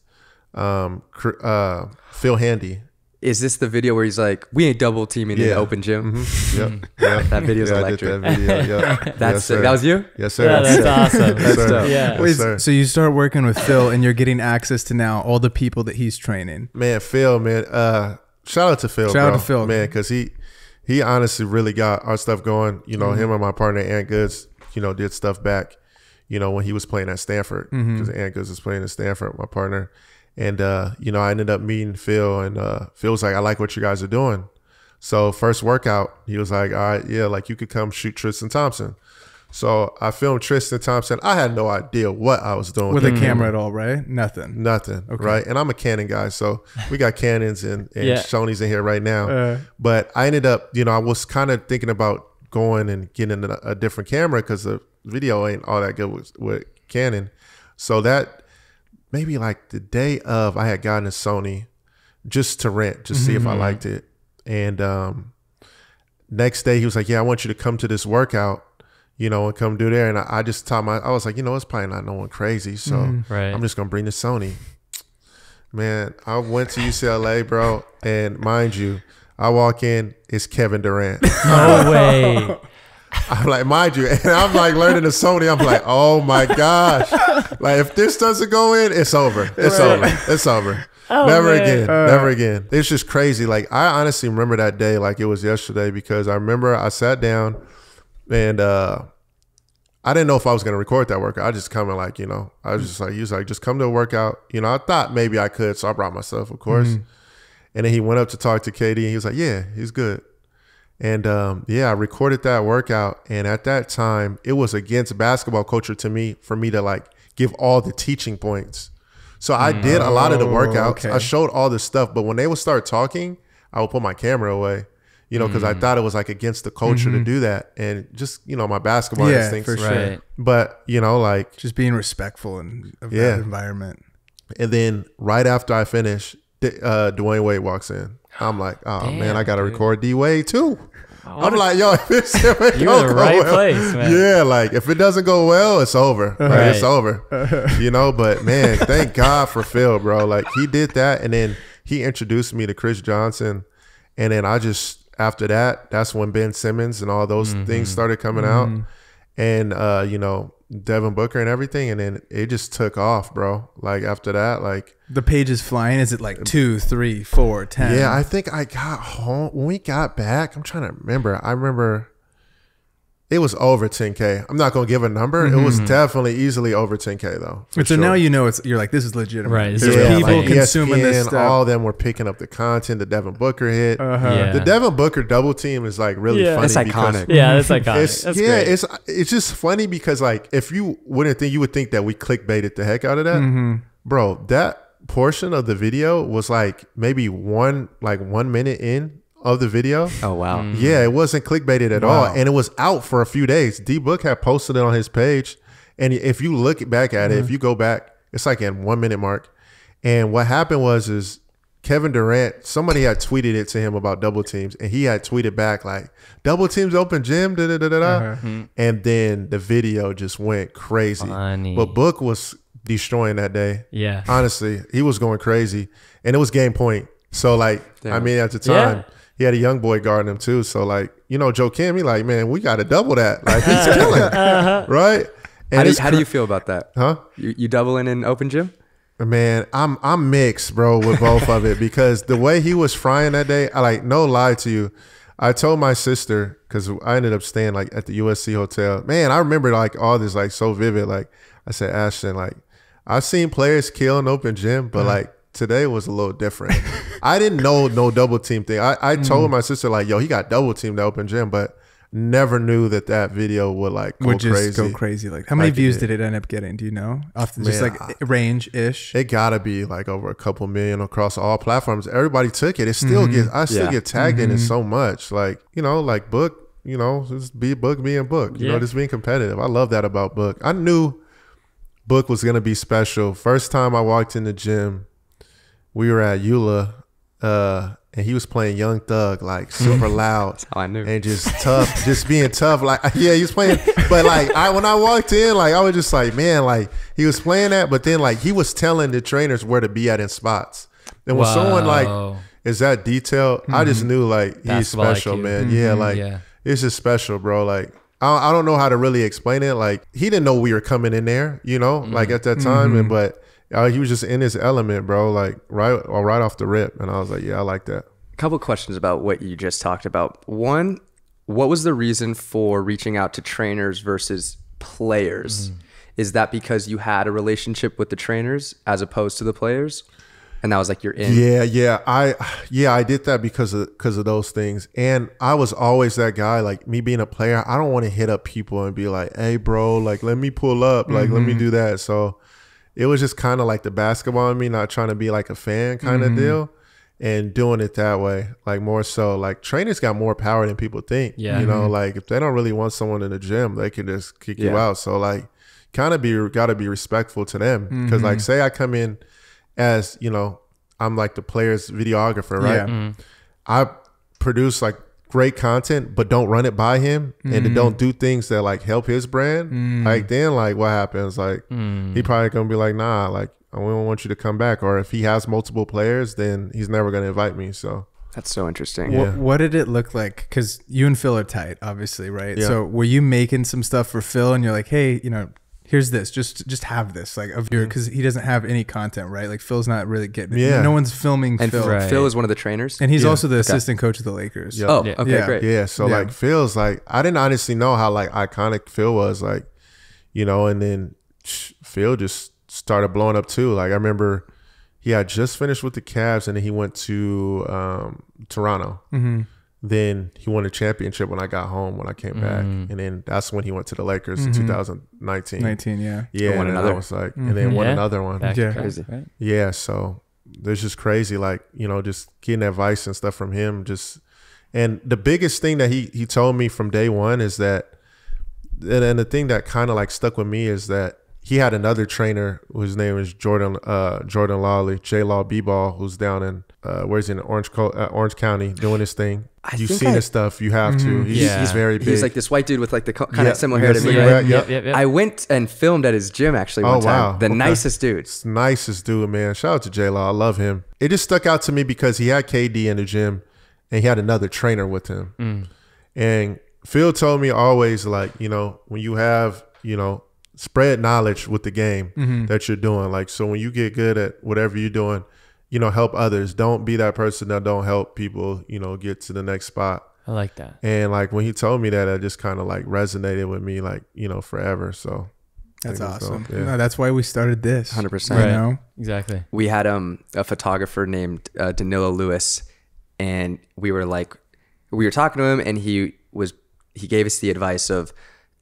Phil Handy. Is this the video where he's like, we ain't double teaming in the Yeah. open gym? Yep. That video's I electric. did that video. Yep. That's Yes, sir. that was you? Yes, sir. Yeah, that's awesome. Yes, sir. dope. Yeah. Yes, Wait, sir. so you start working with Phil and you're getting access to now all the people that he's training. Man, Phil, man. Shout out to Phil, Shout out bro. to Phil. Man, because he honestly really got our stuff going. Him and my partner, Ant Goods, did stuff back, when he was playing at Stanford. Because Ant Goods was playing at Stanford, my partner. And, I ended up meeting Phil, and Phil was like, I like what you guys are doing. So first workout, he was like, all right, yeah, like you could come shoot Tristan Thompson. So I filmed Tristan Thompson. I had no idea what I was doing. With a camera at all, right? Nothing. Nothing, right? And I'm a Canon guy, so we got Canons and Yeah. Sony's in here right now. But I ended up, I was kind of thinking about going and getting a different camera because the video ain't all that good with Canon. So that maybe like the day of, I had gotten a Sony just to rent, just see if I liked it. And next day he was like, yeah, I want you to come to this workout, and come do there. And I just taught I was like, it's probably not no one crazy. So Right. I'm just going to bring the Sony. Man, I went to UCLA, bro. And mind you, I walk in, it's Kevin Durant. No way. I'm like, mind you, and I'm like learning the Sony. I'm like, oh my gosh. Like if this doesn't go in, it's over. It's over. It's over. Never again. Never again. It's just crazy. Like, I honestly remember that day like it was yesterday, because I remember I sat down and I didn't know if I was going to record that workout. I just come and like, I was just like, he was like, just come to a workout. I thought maybe I could. So I brought myself, of course. And then he went up to talk to KD and he was like, yeah, he's good. And I recorded that workout. And at that time, it was against basketball culture to me, for me to like give all the teaching points. So I did a lot of the workouts. Okay. I showed all the stuff. But when they would start talking, I would put my camera away, because I thought it was like against the culture to do that. And just, my basketball instincts. For sure. But, like. Just being respectful of that environment. And then right after I finished, Dwayne Wade walks in. I'm like, oh, damn, man, I got to record D-Wade too. I'm like, yo, if you're in the right place, man. Yeah, like if it doesn't go well, it's over. Like, it's over. But man, thank God for Phil, bro. Like he did that, and then he introduced me to Chris Johnson, and then after that, that's when Ben Simmons and all those things started coming out, and Devin Booker and everything, and then it just took off, bro. Like after that, like the page is flying. Is it like 2, 3, 4, 10? Yeah, I think I got home when we got back. I'm trying to remember. I remember it was over 10K. I'm not gonna give a number. It was definitely easily over 10K though. So sure. Now you're like, this is legitimate. Right? There's people consuming this stuff. All of them were picking up the content. The Devin Booker hit. The Devin Booker double team is like really funny. It's iconic. That's iconic. That's great. It's just funny because like if you wouldn't think, you would think that we clickbaited the heck out of that, bro. That portion of the video was like maybe 1 minute in of the video. Oh wow. Yeah, it wasn't clickbaited at all, and it was out for a few days. D Book had posted it on his page, and if you look back at it, if you go back, it's like in 1 minute mark. And what happened is Kevin Durant, somebody had tweeted it to him about double teams, and he had tweeted back like, double teams open gym, and then the video just went crazy. Funny. But Book was destroying that day. Yeah, honestly, he was going crazy, and it was game point. So like, damn. I mean, at the time, he had a young boy guarding him too. So like, Joe Kim, he like, man, we got to double that. Like he's killing, right? And how do you feel about that? Huh? You doubling in open gym? Man, I'm mixed, bro, with both of it, because the way he was frying that day, I like, no lie to you, I told my sister, because I ended up staying like at the USC hotel. Man, I remember like all this like so vivid. Like I said, Ashton, like I've seen players kill an open gym, but like today was a little different. I didn't know no double team thing. I told my sister like, yo, he got double teamed the open gym, but never knew that video would like go crazy. Like how many views did it end up getting? Do you know? Just like range-ish? It gotta be like over a couple million across all platforms. Everybody took it. It still I still get tagged in it so much. Like, like Book, just be Book being Book. Just being competitive. I love that about Book. I knew Book was gonna be special. First time I walked in the gym, we were at Eula, and he was playing Young Thug, like super loud. That's how I knew. And just tough, just being tough. Like, yeah, he was playing, but like when I walked in, like I was just like, man, like he was playing that, but then like he was telling the trainers where to be at in spots. And when someone like is that detailed, I just knew like he's special, man. Yeah, like it's just special, bro. Like I don't know how to really explain it. Like he didn't know we were coming in there, like at that time, but he was just in his element, bro, like right off the rip. And I was like, yeah, I like that. A couple of questions about what you just talked about. One, what was the reason for reaching out to trainers versus players? Is that because you had a relationship with the trainers as opposed to the players? And that was like your in? Yeah. I did that because of those things. And I was always that guy, like me being a player, I don't want to hit up people and be like, hey, bro, like let me pull up, like let me do that. So it was just kind of like the basketball in me, not trying to be like a fan kind of deal, and doing it that way. Like more so, like trainers got more power than people think. Yeah. Like if they don't really want someone in the gym, they can just kick you out. So like kind of got to be respectful to them. Because like say I come in as, I'm like the player's videographer, right? Yeah. I produce like great content, but don't run it by him and don't do things that like help his brand. Like then like what happens? Like he probably gonna be like, nah, like I don't want you to come back. Or if he has multiple players, then he's never gonna invite me. So that's so interesting. What did it look like? Because you and Phil are tight, obviously, right? Yeah. So were you making some stuff for Phil and you're like, hey, here's this, just have this, like, of your, because he doesn't have any content, right? Like Phil's not really getting it. Yeah. No one's filming And Phil. Right. Phil is one of the trainers. And he's also the assistant coach of the Lakers. Yep. Oh, Yeah. okay, Yeah. great. Yeah, so Yeah. like Phil's like, I didn't honestly know how like iconic Phil was, like, you know, and then Phil just started blowing up too. Like I remember he had just finished with the Cavs and then he went to Toronto. Mm-hmm. Then he won a championship when I got home, when I came back. And then that's when he went to the Lakers in 2019. 19, yeah. Yeah, won and another. I was like, and then won Yeah. another one. Back Yeah. to back, Crazy. right? Yeah, so there's just crazy, like, you know, just getting advice and stuff from him. Just, and the biggest thing that he told me from day one is that, and the thing that kind of like stuck with me is that he had another trainer whose name is Jordan Lawley, J Law B-Ball, who's down in where's he in Orange County doing his thing. You've seen his stuff. You have to. He's very big. He's like this white dude with like the kind of similar hair to me, Yeah. right? Yep. I went and filmed at his gym actually one time. The nicest dude. It's the nicest dude, man. Shout out to J Law. I love him. It just stuck out to me because he had KD in the gym and he had another trainer with him. And Phil told me always, like, you know, when you have, you know, spread knowledge with the game that you're doing. Like, so when you get good at whatever you're doing, you know, help others. Don't be that person that don't help people, you know, get to the next spot. I like that. And like when he told me that, it just kind of like resonated with me, like, you know, forever. So That's I think it's awesome. dope. Yeah. No, that's why we started this. 100%. You Right. know? Exactly. We had a photographer named Danilo Lewis, and we were talking to him, and he gave us the advice of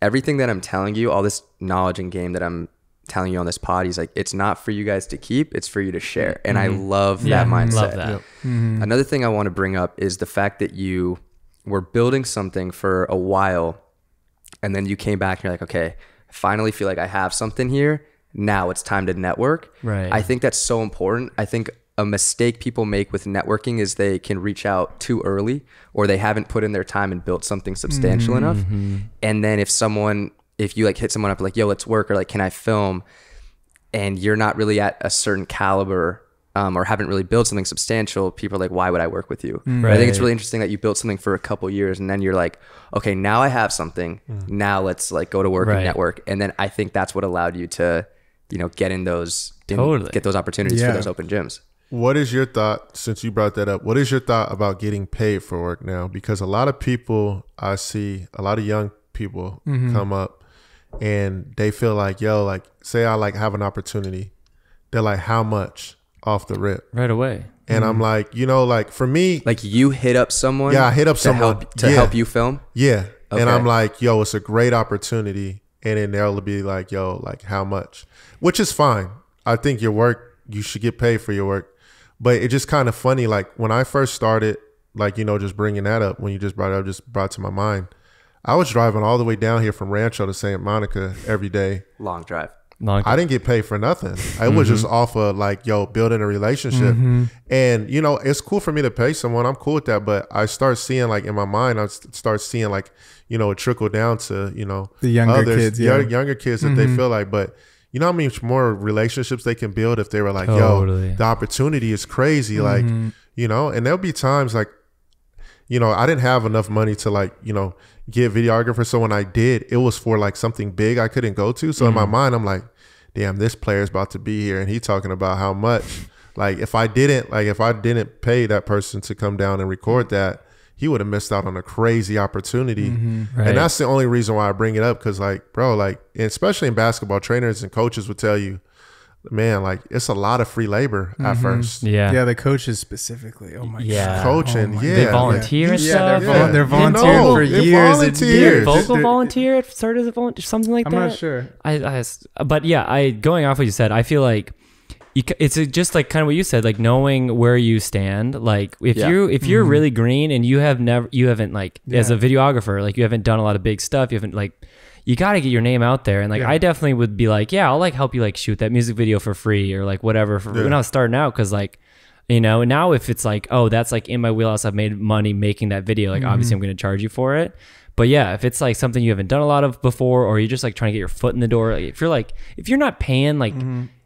everything that I'm telling you, all this knowledge and game that I'm telling you on this pod, he's like, it's not for you guys to keep, it's for you to share. And I love that mindset. Love that. Yep. Another thing I want to bring up is the fact that you were building something for a while, and then you came back and you're like, okay, I finally feel like I have something here. Now it's time to network. Right. I think that's so important. I think a mistake people make with networking is they can reach out too early, or they haven't put in their time and built something substantial enough. And then if you like hit someone up like, yo, let's work, or like, can I film? And you're not really at a certain caliber, or haven't really built something substantial, people are like, why would I work with you? But I think it's really interesting that you built something for a couple years, and then you're like, okay, now I have something. Now let's like go to work and network. And then I think that's what allowed you to, you know, get in those, get those opportunities for those open gyms. What is your thought, since you brought that up, what is your thought about getting paid for work now? Because a lot of people, I see a lot of young people come up and they feel like, yo, like, say I like have an opportunity. They're like, how much off the rip? Right away. And I'm like, you know, like for me, Like you hit up someone. Yeah, I hit up someone to help you film. yeah. Okay. And I'm like, yo, it's a great opportunity. And then they'll be like, yo, like how much? Which is fine. I think your work, you should get paid for your work. But it's just kind of funny. Like when I first started, like, you know, just bringing that up, when you just brought it up, just brought to my mind. I was driving all the way down here from Rancho to Santa Monica every day. Long drive. I didn't get paid for nothing. I was just off of like, yo, building a relationship. And, you know, it's cool for me to pay someone. I'm cool with that. But I start seeing like in my mind, I start seeing like, you know, it trickle down to, you know, The younger kids, yeah. younger kids that they feel like, but you know how many more relationships they can build if they were like, Totally. yo, the opportunity is crazy. Like, you know, and there'll be times like, you know, I didn't have enough money to like, you know, get videographer. So when I did, it was for like something big I couldn't go to. So in my mind, I'm like, damn, this player's about to be here. And he talking about how much, like if I didn't pay that person to come down and record that, he would have missed out on a crazy opportunity. Right. And that's the only reason why I bring it up. Cause like, bro, like, especially in basketball, trainers and coaches would tell you, man, like it's a lot of free labor at first. Yeah. The coaches specifically. Oh my Yeah. god. Coaching, Oh my yeah. They volunteer and stuff. They're volunteering No, for they're years and volunteers. years. Vocal They're- volunteer started as a volunteer, something like I'm that. not sure. But yeah, going off what you said, I feel like it's just like kind of what you said, like knowing where you stand. Like if you're really green and you haven't like as a videographer, like you haven't done a lot of big stuff, you haven't like, you got to get your name out there. And like, I definitely would be like, yeah, I'll like help you like shoot that music video for free or like whatever when I was starting out. Cause like, you know, now if it's like, oh, that's like in my wheelhouse, I've made money making that video. Like obviously I'm going to charge you for it. But yeah, if it's like something you haven't done a lot of before, or you're just like trying to get your foot in the door, like if you're not paying like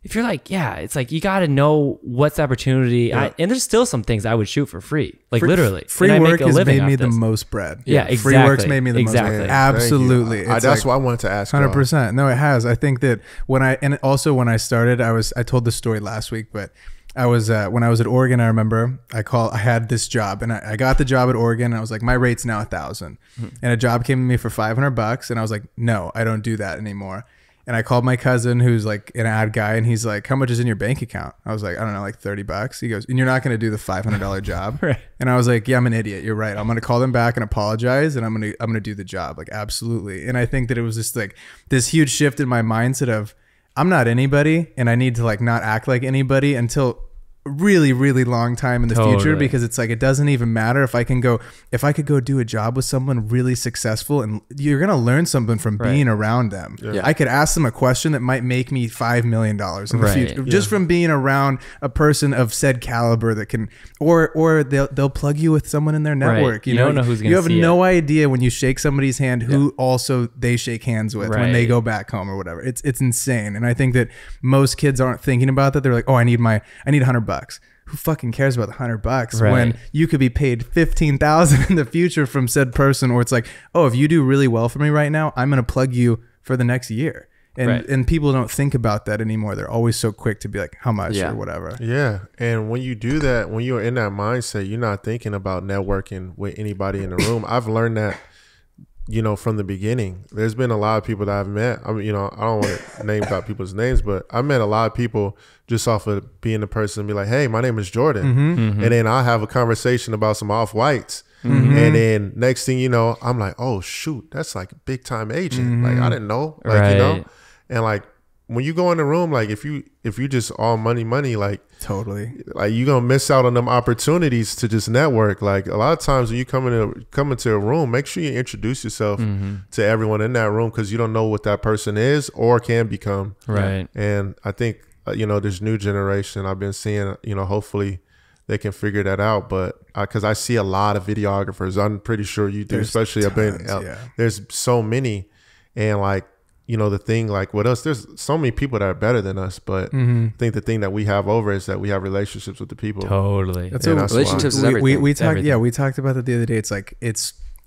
if you're like, yeah, it's like you got to know what's the opportunity. Yeah. And there's still some things I would shoot for free, like literally. Free And I work make a has living made me off the this. most bread. Yeah, exactly. Free work's made me the Exactly. most. Thank Absolutely. you. That's what I wanted to ask. 100%. No, it has. I think that when I started, I told this story last week, but I was when I was at Oregon, I remember I had this job, and I got the job at Oregon, and I was like, my rate's now $1,000, and a job came to me for $500, and I was like, no, I don't do that anymore. And I called my cousin, who's like an ad guy, and he's like, how much is in your bank account? I was like, I don't know, like $30. He goes, and you're not going to do the $500 job? Right. And I was like, yeah, I'm an idiot. You're right. I'm going to call them back and apologize, and I'm going to do the job. Like, absolutely. And I think that it was just like this huge shift in my mindset of, I'm not anybody, and I need to like not act like anybody until really, really long time in the future, because it's like, it doesn't even matter if I could go do a job with someone really successful, and you're going to learn something from being around them. Yeah. I could ask them a question that might make me $5 million in the future, just from being around a person of said caliber that can, or they'll plug you with someone in their network. You don't know who's going to see You have no idea when you shake somebody's hand who also they shake hands with when they go back home or whatever. It's insane. And I think that most kids aren't thinking about that. They're like, oh, I need $100. Who fucking cares about the $100 when you could be paid $15,000 in the future from said person? Or it's like, oh, if you do really well for me right now, I'm going to plug you for the next year. And people don't think about that anymore. They're always so quick to be like, how much or whatever. Yeah. And when you do that, when you're in that mindset, you're not thinking about networking with anybody in the room. I've learned that, from the beginning. There's been a lot of people that I've met. I mean, I don't want to name drop people's names, but I met a lot of people just off of being the person and be like, hey, my name is Jordan. And then I'll have a conversation about some off-whites. And then next thing you know, I'm like, oh, shoot, that's like a big time agent. Like, I didn't know. Like, and like, when you go in the room, like if you just all money, like totally, like you're gonna miss out on them opportunities to just network. Like a lot of times when you come into a room, make sure you introduce yourself to everyone in that room, because you don't know what that person is or can become. Right. And I think this new generation I've been seeing, hopefully they can figure that out. But because I see a lot of videographers, I'm pretty sure you do. Especially there's so many, and like. The thing like with us, there's so many people that are better than us, but I think the thing that we have over is that we have relationships with the people. Totally. That's relationships is everything. We talked, we talked about that the other day. It's like,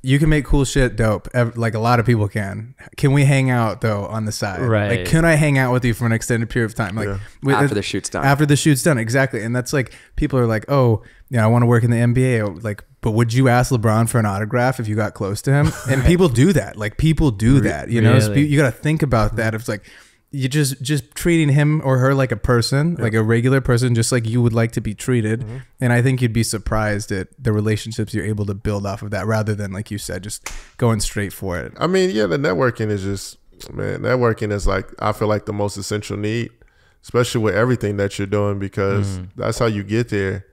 you can make cool shit dope. Like a lot of people can. Can we hang out though on the side? Right. Like, can I hang out with you for an extended period of time? Like after the shoot's done. After the shoot's done, exactly. And that's like, people are like, oh, I want to work in the NBA. Like, but would you ask LeBron for an autograph if you got close to him? And people do that. Like, people do that. You know, you got to think about that. It's like, you just treating him or her like a person, like a regular person, just like you would like to be treated. And I think you'd be surprised at the relationships you're able to build off of that, rather than, like you said, just going straight for it. I mean, the networking is just, networking is like, I feel like the most essential need, especially with everything that you're doing, because that's how you get there.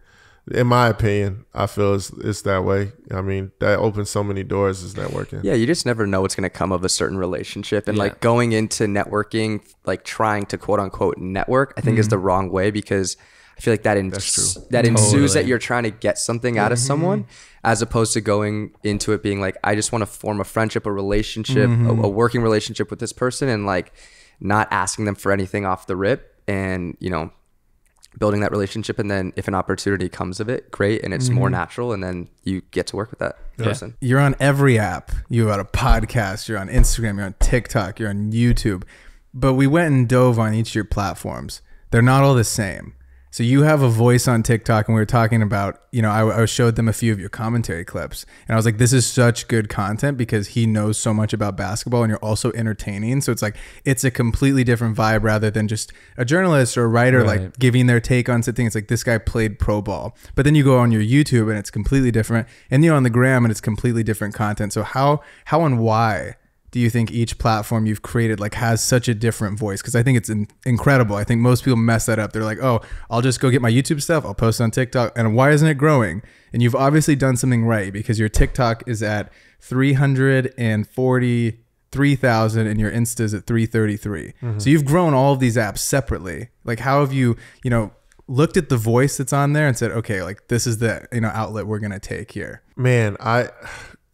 In my opinion, I feel it's that way. I mean, that opens so many doors, is networking. Yeah, you just never know what's going to come of a certain relationship. And like going into networking, like trying to quote unquote network, I think is the wrong way, because I feel like that ensues that you're trying to get something out of someone, as opposed to going into it being like, I just want to form a friendship, a relationship, a working relationship with this person, and like not asking them for anything off the rip, and building that relationship, and then if an opportunity comes of it, great, and it's more natural, and then you get to work with that person. You're on every app. You're on a podcast, you're on Instagram, you're on TikTok, you're on YouTube. But we went and dove on each of your platforms. They're not all the same. So you have a voice on TikTok, and we were talking about, I showed them a few of your commentary clips, and I was like, this is such good content, because he knows so much about basketball, and you're also entertaining. So it's like, it's a completely different vibe, rather than just a journalist or a writer, like giving their take on something. It's like, this guy played pro ball, but then you go on your YouTube and it's completely different, and you're on the gram and it's completely different content. So how and why do you think each platform you've created like has such a different voice? Because I think it's incredible. I think most people mess that up. They're like, oh, I'll just go get my YouTube stuff, I'll post on TikTok, and why isn't it growing? And you've obviously done something right, because your TikTok is at 343,000 and your Insta is at 333. So you've grown all of these apps separately. Like, how have you, looked at the voice that's on there and said, okay, like this is the outlet we're gonna take here? Man,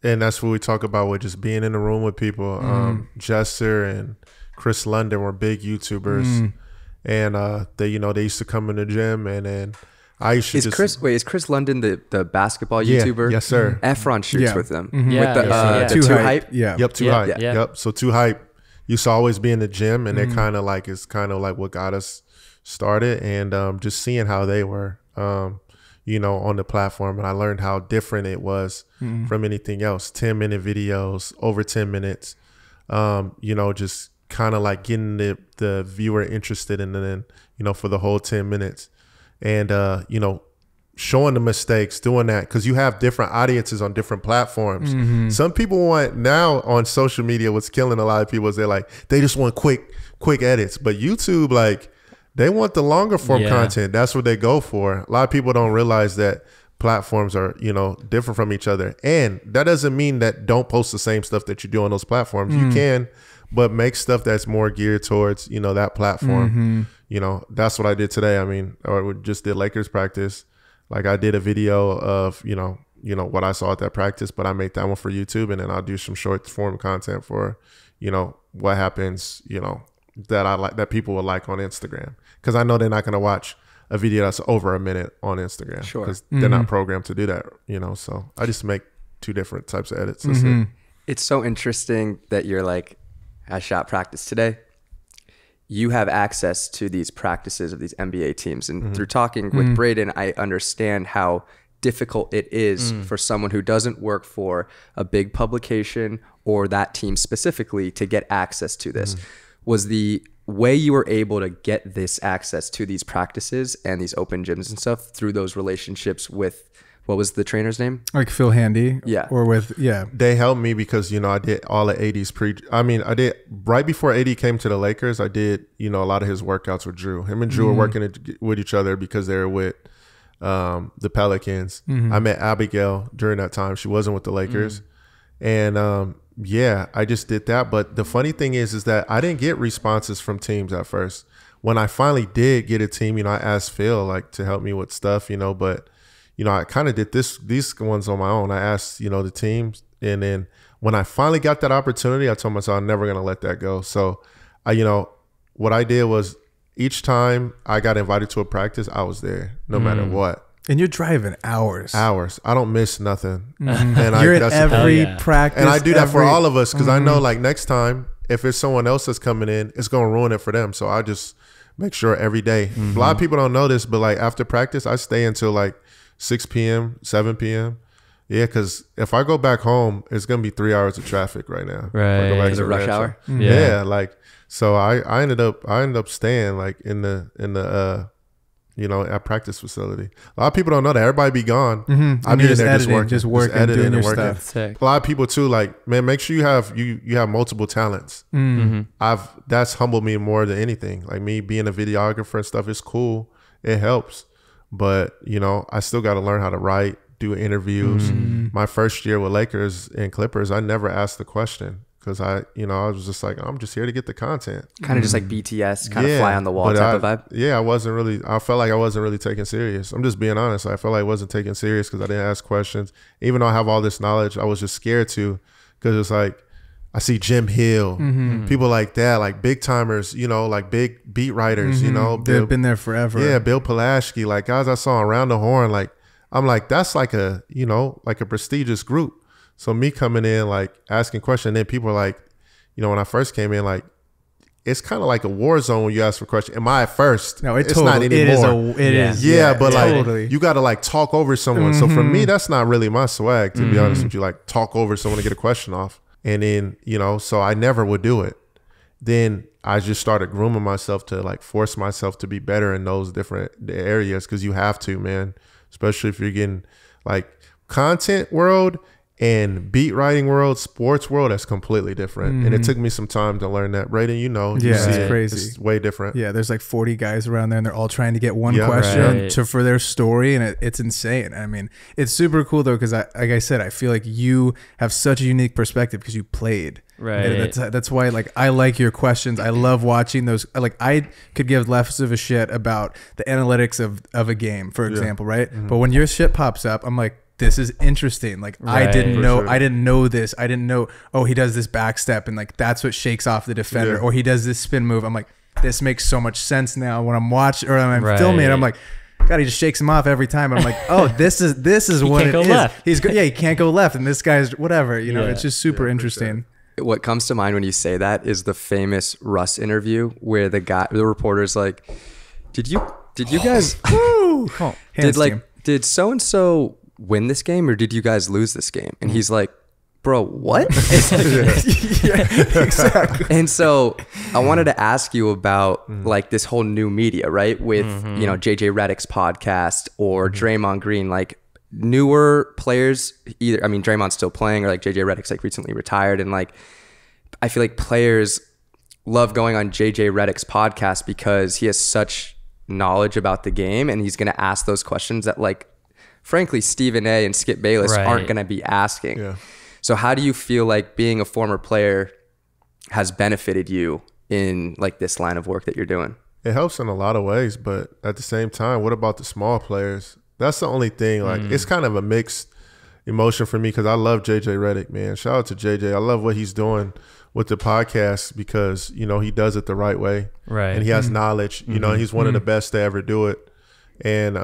and that's what we talk about with just being in the room with people. Jester and Chris London were big YouTubers. and they used to come in the gym, and then I used to is Chris London the basketball YouTuber? Yes, sir. Efron shoots with them. Yeah, With the Too Hype. Yeah. Yep, Too Hype. Yeah. Yep. So Too Hype used to always be in the gym, and they kind of like it's kind of like what got us started, and just seeing how they were, on the platform, and I learned how different it was from anything else. 10-minute videos, over 10 minutes, just kind of like getting the viewer interested, and then for the whole 10 minutes, and showing the mistakes, doing that, because you have different audiences on different platforms. Some people want, now on social media, what's killing a lot of people is they just want quick edits, but YouTube, like, they want the longer form content. That's what they go for. A lot of people don't realize that platforms are, different from each other. And that doesn't mean that don't post the same stuff that you do on those platforms. You can, but make stuff that's more geared towards, that platform. That's what I did today. I mean, or we just did Lakers practice. Like, I did a video of, what I saw at that practice, but I made that one for YouTube, and then I'll do some short form content for, what happens, that I like, that people will like on Instagram. Because I know they're not going to watch a video that's over a minute on Instagram. Sure. Because they're not programmed to do that, So I just make two different types of edits. That's it. It's so interesting that you're like, I shot practice today. You have access to these practices of these NBA teams. And through talking with Braden, I understand how difficult it is for someone who doesn't work for a big publication or that team specifically to get access to this. Was the way you were able to get this access to these practices and these open gyms and stuff through those relationships with, what was the trainer's name? Like Phil Handy. Yeah. Or with, They helped me because, I did all of AD's I did right before AD came to the Lakers. I did, a lot of his workouts with Drew. Him and Drew were working with each other because they were with the Pelicans. I met Abigail during that time. She wasn't with the Lakers. And I just did that. But the funny thing is that I didn't get responses from teams at first. When I finally did get a team, I asked Phil like to help me with stuff, but I kind of did these ones on my own. I asked, the teams, and then when I finally got that opportunity, I told myself I'm never gonna let that go. So what I did was each time I got invited to a practice, I was there no matter what. And you're driving hours. I don't miss nothing. And you're at every practice. And I do that for all of us, because I know like next time, if it's someone else that's coming in, it's going to ruin it for them. So I just make sure every day. A lot of people don't know this, but like after practice, I stay until like 6 p.m., 7 p.m. Yeah, because if I go back home, it's going to be 3 hours of traffic right now. Right. If I go back Is to it rush Rancho. hour? Yeah, like, so I ended up staying like in the at practice facility. A lot of people don't know that. Everybody be gone. I'll be in there just working, editing doing your working. stuff. Sick. A lot of people too, like, man, make sure you have multiple talents. That's humbled me more than anything. Like me being a videographer and stuff is cool. It helps. But, I still got to learn how to write, do interviews. My first year with Lakers and Clippers, I never asked the question. Because I was just like, I'm just here to get the content. Kind of just like BTS, kind of fly on the wall type of vibe. Yeah, I felt like I wasn't really taken serious. I'm just being honest. I felt like I wasn't taken serious because I didn't ask questions. Even though I have all this knowledge, I was just scared to, because it's like, I see Jim Hill, people like that, like big timers, like big beat writers, They've been there forever. Yeah, Bill Pulaski, like guys I saw around the horn, like, I'm like, that's like a, like a prestigious group. So me coming in, like asking questions, and then people are like, when I first came in, like, it's kind of like a war zone when you ask for questions. Am I at first? No, it's not anymore. It is. Yeah, but totally. like, you got to like talk over someone. So for me, that's not really my swag, to be honest with you. Like talk over someone to get a question off. And then, so I never would do it. Then I just started grooming myself to like force myself to be better in those different areas, because you have to, man, especially if you're getting like content world and beat writing world, sports world, that's completely different. And it took me some time to learn that. Braden, it's crazy. It's way different. Yeah, there's like 40 guys around there, and they're all trying to get one question for their story, and it's insane. I mean, it's super cool though, because like I said, I feel like you have such a unique perspective because you played. Right. And that's why like I like your questions. I love watching those. Like I could give less of a shit about the analytics of a game, for example, right? But when your shit pops up, I'm like, this is interesting. Like I didn't know this. I didn't know, oh, he does this back step and like that's what shakes off the defender, or he does this spin move. I'm like, this makes so much sense now when I'm watching or I'm filming it. I'm like, God, he just shakes him off every time. I'm like, oh, this is what it is. Left. He can't go left, and this guy's whatever. You know, it's just super interesting. Sure. What comes to mind when you say that is the famous Russ interview where the reporter's like, did you guys did so and so win this game or did you guys lose this game? And he's like, bro, what? Exactly. And so I wanted to ask you about like this whole new media, right? With, you know, JJ Redick's podcast or Draymond Green, like newer players either. I mean, Draymond's still playing or like JJ Redick's like recently retired. And like, I feel like players love going on JJ Redick's podcast because he has such knowledge about the game and he's going to ask those questions that like, frankly, Stephen A and Skip Bayless aren't going to be asking. Yeah. So how do you feel like being a former player has benefited you in like this line of work that you're doing? It helps in a lot of ways, but at the same time, what about the small players? That's the only thing. Like it's kind of a mixed emotion for me because I love JJ Redick, man. Shout out to JJ. I love what he's doing with the podcast because, you know, he does it the right way. Right. And he has knowledge, you know, and he's one of the best to ever do it. And,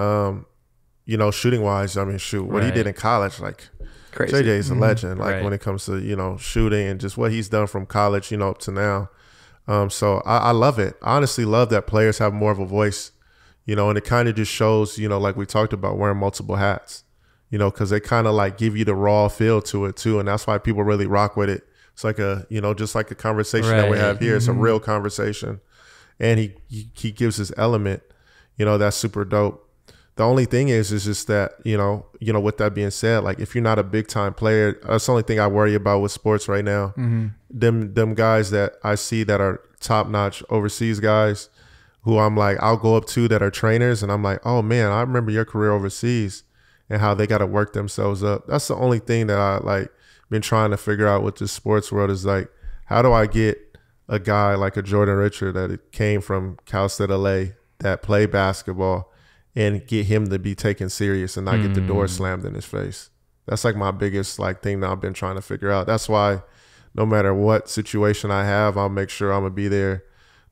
you know, shooting wise, I mean, what he did in college, like crazy. JJ is a legend, like when it comes to, you know, shooting and just what he's done from college, you know, up to now. So I love it. I honestly love that players have more of a voice, you know, and it kind of just shows, you know, like we talked about wearing multiple hats, you know, because they kind of like give you the raw feel to it too. And that's why people really rock with it. It's like a, you know, just like a conversation that we have here. It's a real conversation. And he gives his element, you know, that's super dope. The only thing is just that, you know, with that being said, like if you're not a big time player, that's the only thing I worry about with sports right now. Them guys that I see that are top notch overseas guys who I'm like, I'll go up to that are trainers and I'm like, oh man, I remember your career overseas and how they got to work themselves up. That's the only thing that I like been trying to figure out with the sports world is like, how do I get a guy like a Jordan Richard that came from Cal State LA that played basketball and get him to be taken serious and not get the door slammed in his face? That's like my biggest like thing that I've been trying to figure out. That's why no matter what situation I have, I'll make sure I'm gonna be there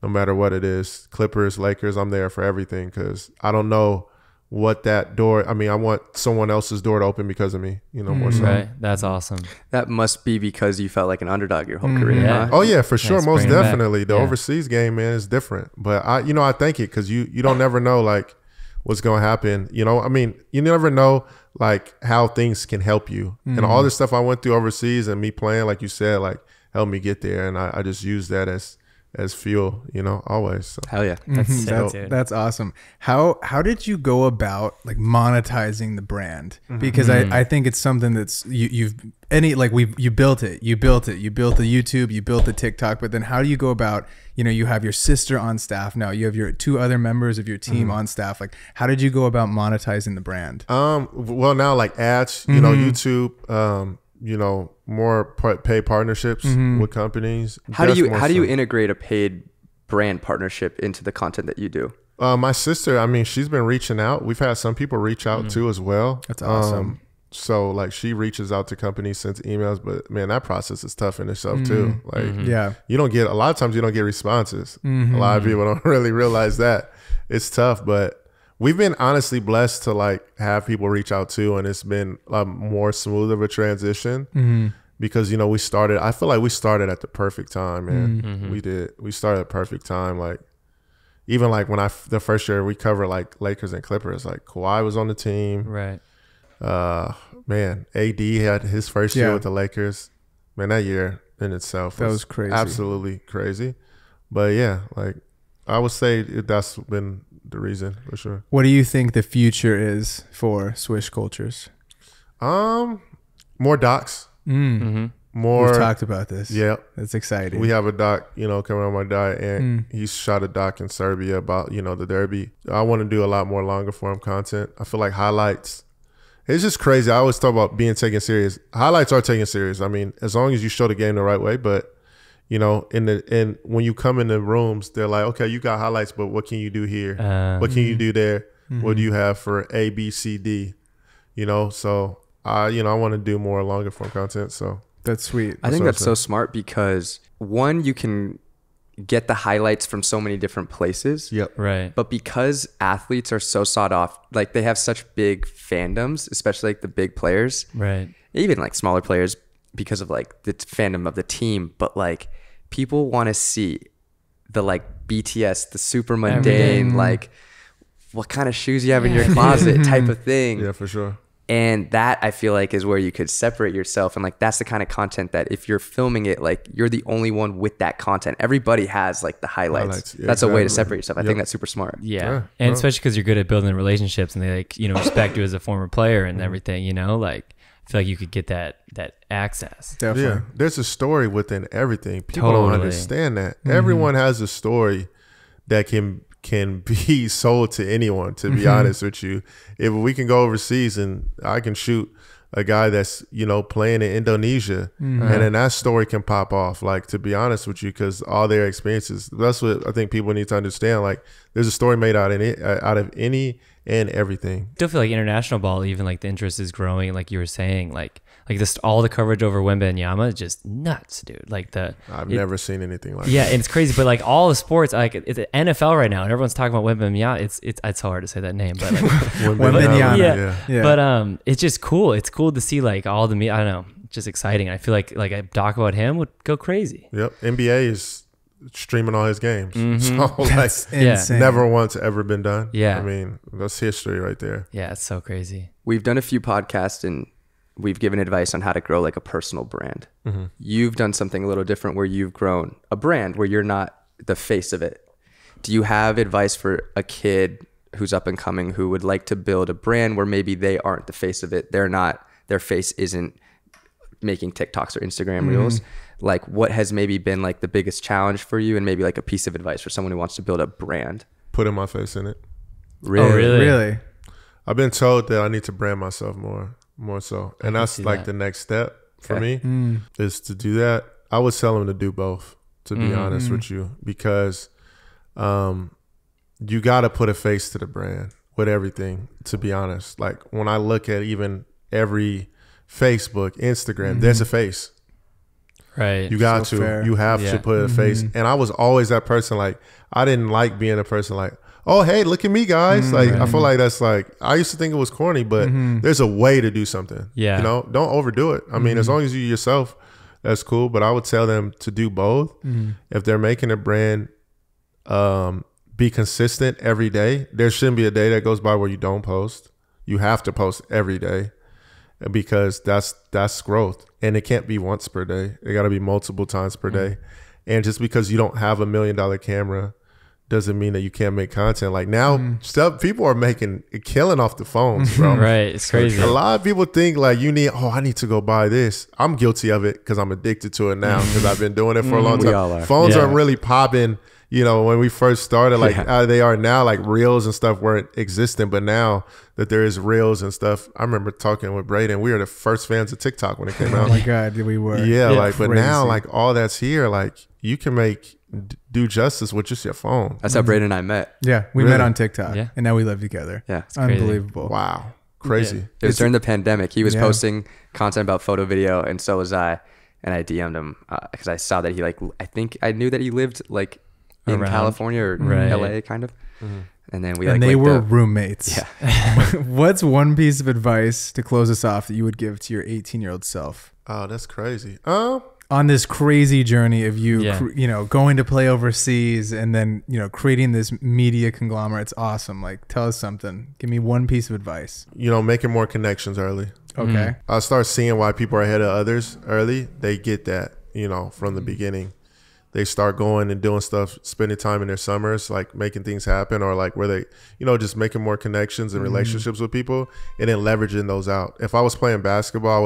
no matter what it is. Clippers, Lakers, I'm there for everything because I don't know what that door, I mean, I want someone else's door to open because of me, you know, more so. Right. That's awesome. That must be because you felt like an underdog your whole career. Yeah. Huh? Oh yeah, for sure. Nice, Most definitely. The Yeah. overseas game, man, is different. But I thank it because you don't never know like what's going to happen. You know, I mean, you never know like how things can help you. And all this stuff I went through overseas and me playing, like you said, like helped me get there. And I just use that as fuel, you know, always. So. Hell yeah. That's awesome. How did you go about like monetizing the brand? Because I think it's something that's you built it. You built the YouTube, you built the TikTok, but then how do you go about, you know, you have your sister on staff now, you have your two other members of your team on staff. Like how did you go about monetizing the brand? Well, now like ads, you know, YouTube, you know, more paid partnerships with companies. How do you integrate a paid brand partnership into the content that you do? My sister, I mean, she's been reaching out. We've had some people reach out too as well. That's awesome. So like she reaches out to companies, sends emails, but man, that process is tough in itself too. Like you don't get, a lot of times you don't get responses. A lot of people don't really realize that. It's tough, but we've been honestly blessed to like have people reach out too, and it's been more smooth of a transition because, you know, I feel like we started at the perfect time, man. We started at the perfect time. Like even like when the first year we covered like Lakers and Clippers, like Kawhi was on the team. Right. Man, AD had his first year with the Lakers. Man, that year in itself was crazy. Absolutely crazy. But yeah, like I would say that's been the reason for sure. What do you think the future is for Swish Cultures? More docs. More. We've talked about this. Yeah, that's exciting. We have a doc, you know, coming on my diet, and he shot a doc in Serbia about, you know, the derby. I want to do a lot more longer form content. I feel like highlights. It's just crazy. I always talk about being taken serious. Highlights are taken serious. I mean, as long as you show the game the right way, but you know, and when you come in the rooms, they're like, okay, you got highlights, but what can you do here? What can you do there? What do you have for A, B, C, D? You know, so I want to do more longer form content. So that's sweet. I think that's so smart because one, you can get the highlights from so many different places. Yep. Right. But because athletes are so sought off, like they have such big fandoms, especially like the big players, Right. even like smaller players, because of like the fandom of the team. But like people want to see the like BTS, the super mundane, like what kind of shoes you have in your closet type of thing. Yeah, for sure. And that I feel like is where you could separate yourself. And like, that's the kind of content that if you're filming it, like you're the only one with that content. Everybody has like the highlights. Yeah, that's a way to exactly. separate yourself. I think that's super smart. Yeah. And especially because you're good at building relationships and they like, you know, respect you as a former player and everything, you know, like I feel like you could get that access. Definitely. Yeah, there's a story within everything. People don't understand that. Everyone has a story that can be sold to anyone, to be honest with you. If we can go overseas and I can shoot a guy that's, you know, playing in Indonesia and then that story can pop off, like, to be honest with you, because all their experiences, that's what I think people need to understand. Like, there's a story made out of any and everything. I still feel like international ball, even like the interest is growing, like you were saying, like this, all the coverage over Wembanyama is just nuts, dude. Like I've never seen anything like yeah, that. and it's crazy, but like all the sports, like it's NFL right now, and everyone's talking about Wembanyama. It's so hard to say that name, but like, Wembanyama. Yeah. But it's just cool. It's cool to see like all the I don't know, just exciting. I feel like a doc about him would go crazy. Yep, NBA is streaming all his games. So That's insane. never once ever been done. Yeah. I mean, that's history right there. Yeah, it's so crazy. We've done a few podcasts and we've given advice on how to grow like a personal brand. You've done something a little different where you've grown a brand where you're not the face of it. Do you have advice for a kid who's up and coming who would like to build a brand where maybe they aren't the face of it? Their face isn't making TikToks or Instagram reels. Like, what has maybe been like the biggest challenge for you, and maybe like a piece of advice for someone who wants to build a brand? Putting my face in it. Really? Oh, really? Really? I've been told that I need to brand myself more so. And that's like the next step for me is to do that. I would tell them to do both, to be honest with you, because you got to put a face to the brand with everything, to be honest. Like, when I look at even every Facebook, Instagram, there's a face. Right. You got So to. fair. You have to put a face. And I was always that person. Like, I didn't like being a person like, oh, hey, look at me, guys. Like, I feel like that's like, I used to think it was corny, but there's a way to do something. Yeah. You know, don't overdo it. I mean, as long as you yourself, that's cool. But I would tell them to do both. If they're making a brand, be consistent every day. There shouldn't be a day that goes by where you don't post. You have to post every day, because that's growth. And it can't be once per day. It got to be multiple times per day. And just because you don't have $1 million camera doesn't mean that you can't make content. Like, now, people are making a killing off the phones, bro. Right. It's crazy. A lot of people think like I need to go buy this. I'm guilty of it because I'm addicted to it now, because I've been doing it for a long time. We all are. Phones aren't really popping. You know, when we first started, like they are now, like reels and stuff weren't existent, but now that there is reels and stuff, I remember talking with Braden. We were the first fans of TikTok when it came out. Oh my God, we were. Yeah, like, crazy. but now, like, all that's here, like, you can do justice with just your phone. That's how Braden and I met. Yeah, we met on TikTok. Yeah. And now we live together. Yeah. It's unbelievable. Wow, crazy. It was during the pandemic. He was posting content about photo video, and so was I. And I DM'd him because I saw that he I think I knew that he lived like in Around. California or LA kind of. And then they were roommates. Yeah. What's one piece of advice to close us off that you would give to your 18-year-old self? Oh, that's crazy. On this crazy journey of you know, going to play overseas and then, you know, creating this media conglomerate. It's awesome. Like, tell us something. Give me one piece of advice. You know, making more connections early. Okay. I start seeing why people are ahead of others early. They get that, you know, from the beginning. They start going and doing stuff, spending time in their summers, like making things happen, or like where they, you know, just making more connections and relationships with people, and then leveraging those out. If I was playing basketball,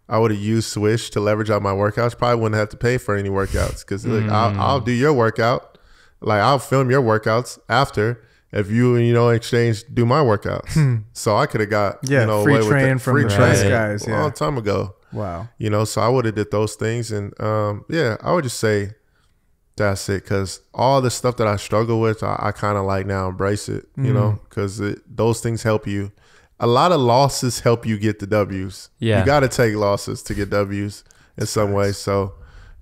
I would have used Swish to leverage out my workouts. Probably wouldn't have to pay for any workouts, because I'll do your workout. Like, I'll film your workouts after if you know, in exchange, do my workouts. So I could have got, you know, free away with train it. from the best guys. A long time ago. Wow. You know, so I would have did those things. And I would just say that's it, because all the stuff that I struggle with, I kind of like now embrace it, you know, because those things help you. A lot of losses help you get the W's. Yeah. You got to take losses to get W's in some way. So,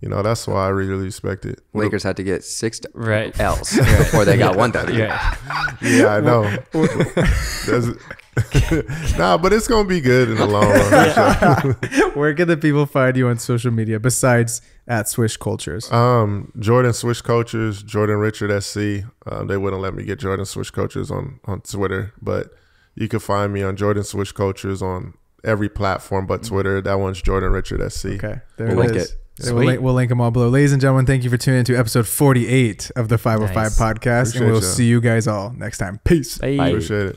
You know, that's why I really respect it. Lakers had to get 6 Right. L's before they got 1 W. Right. Yeah, I know. Nah, but it's gonna be good in the long run. For sure. Where can the people find you on social media besides at Swish Cultures? Jordan Swish Cultures, Jordan Richard SC. They wouldn't let me get Jordan Swish Cultures on Twitter, but you can find me on Jordan Swish Cultures on every platform but Twitter. That one's Jordan Richard SC. Okay, there We'll it link is. it. We'll link them all below. Ladies and gentlemen, thank you for tuning into episode 48 of the 505 Nice. podcast, Appreciate and we'll ya. see you guys all next time. Peace. Bye. Bye. Appreciate it.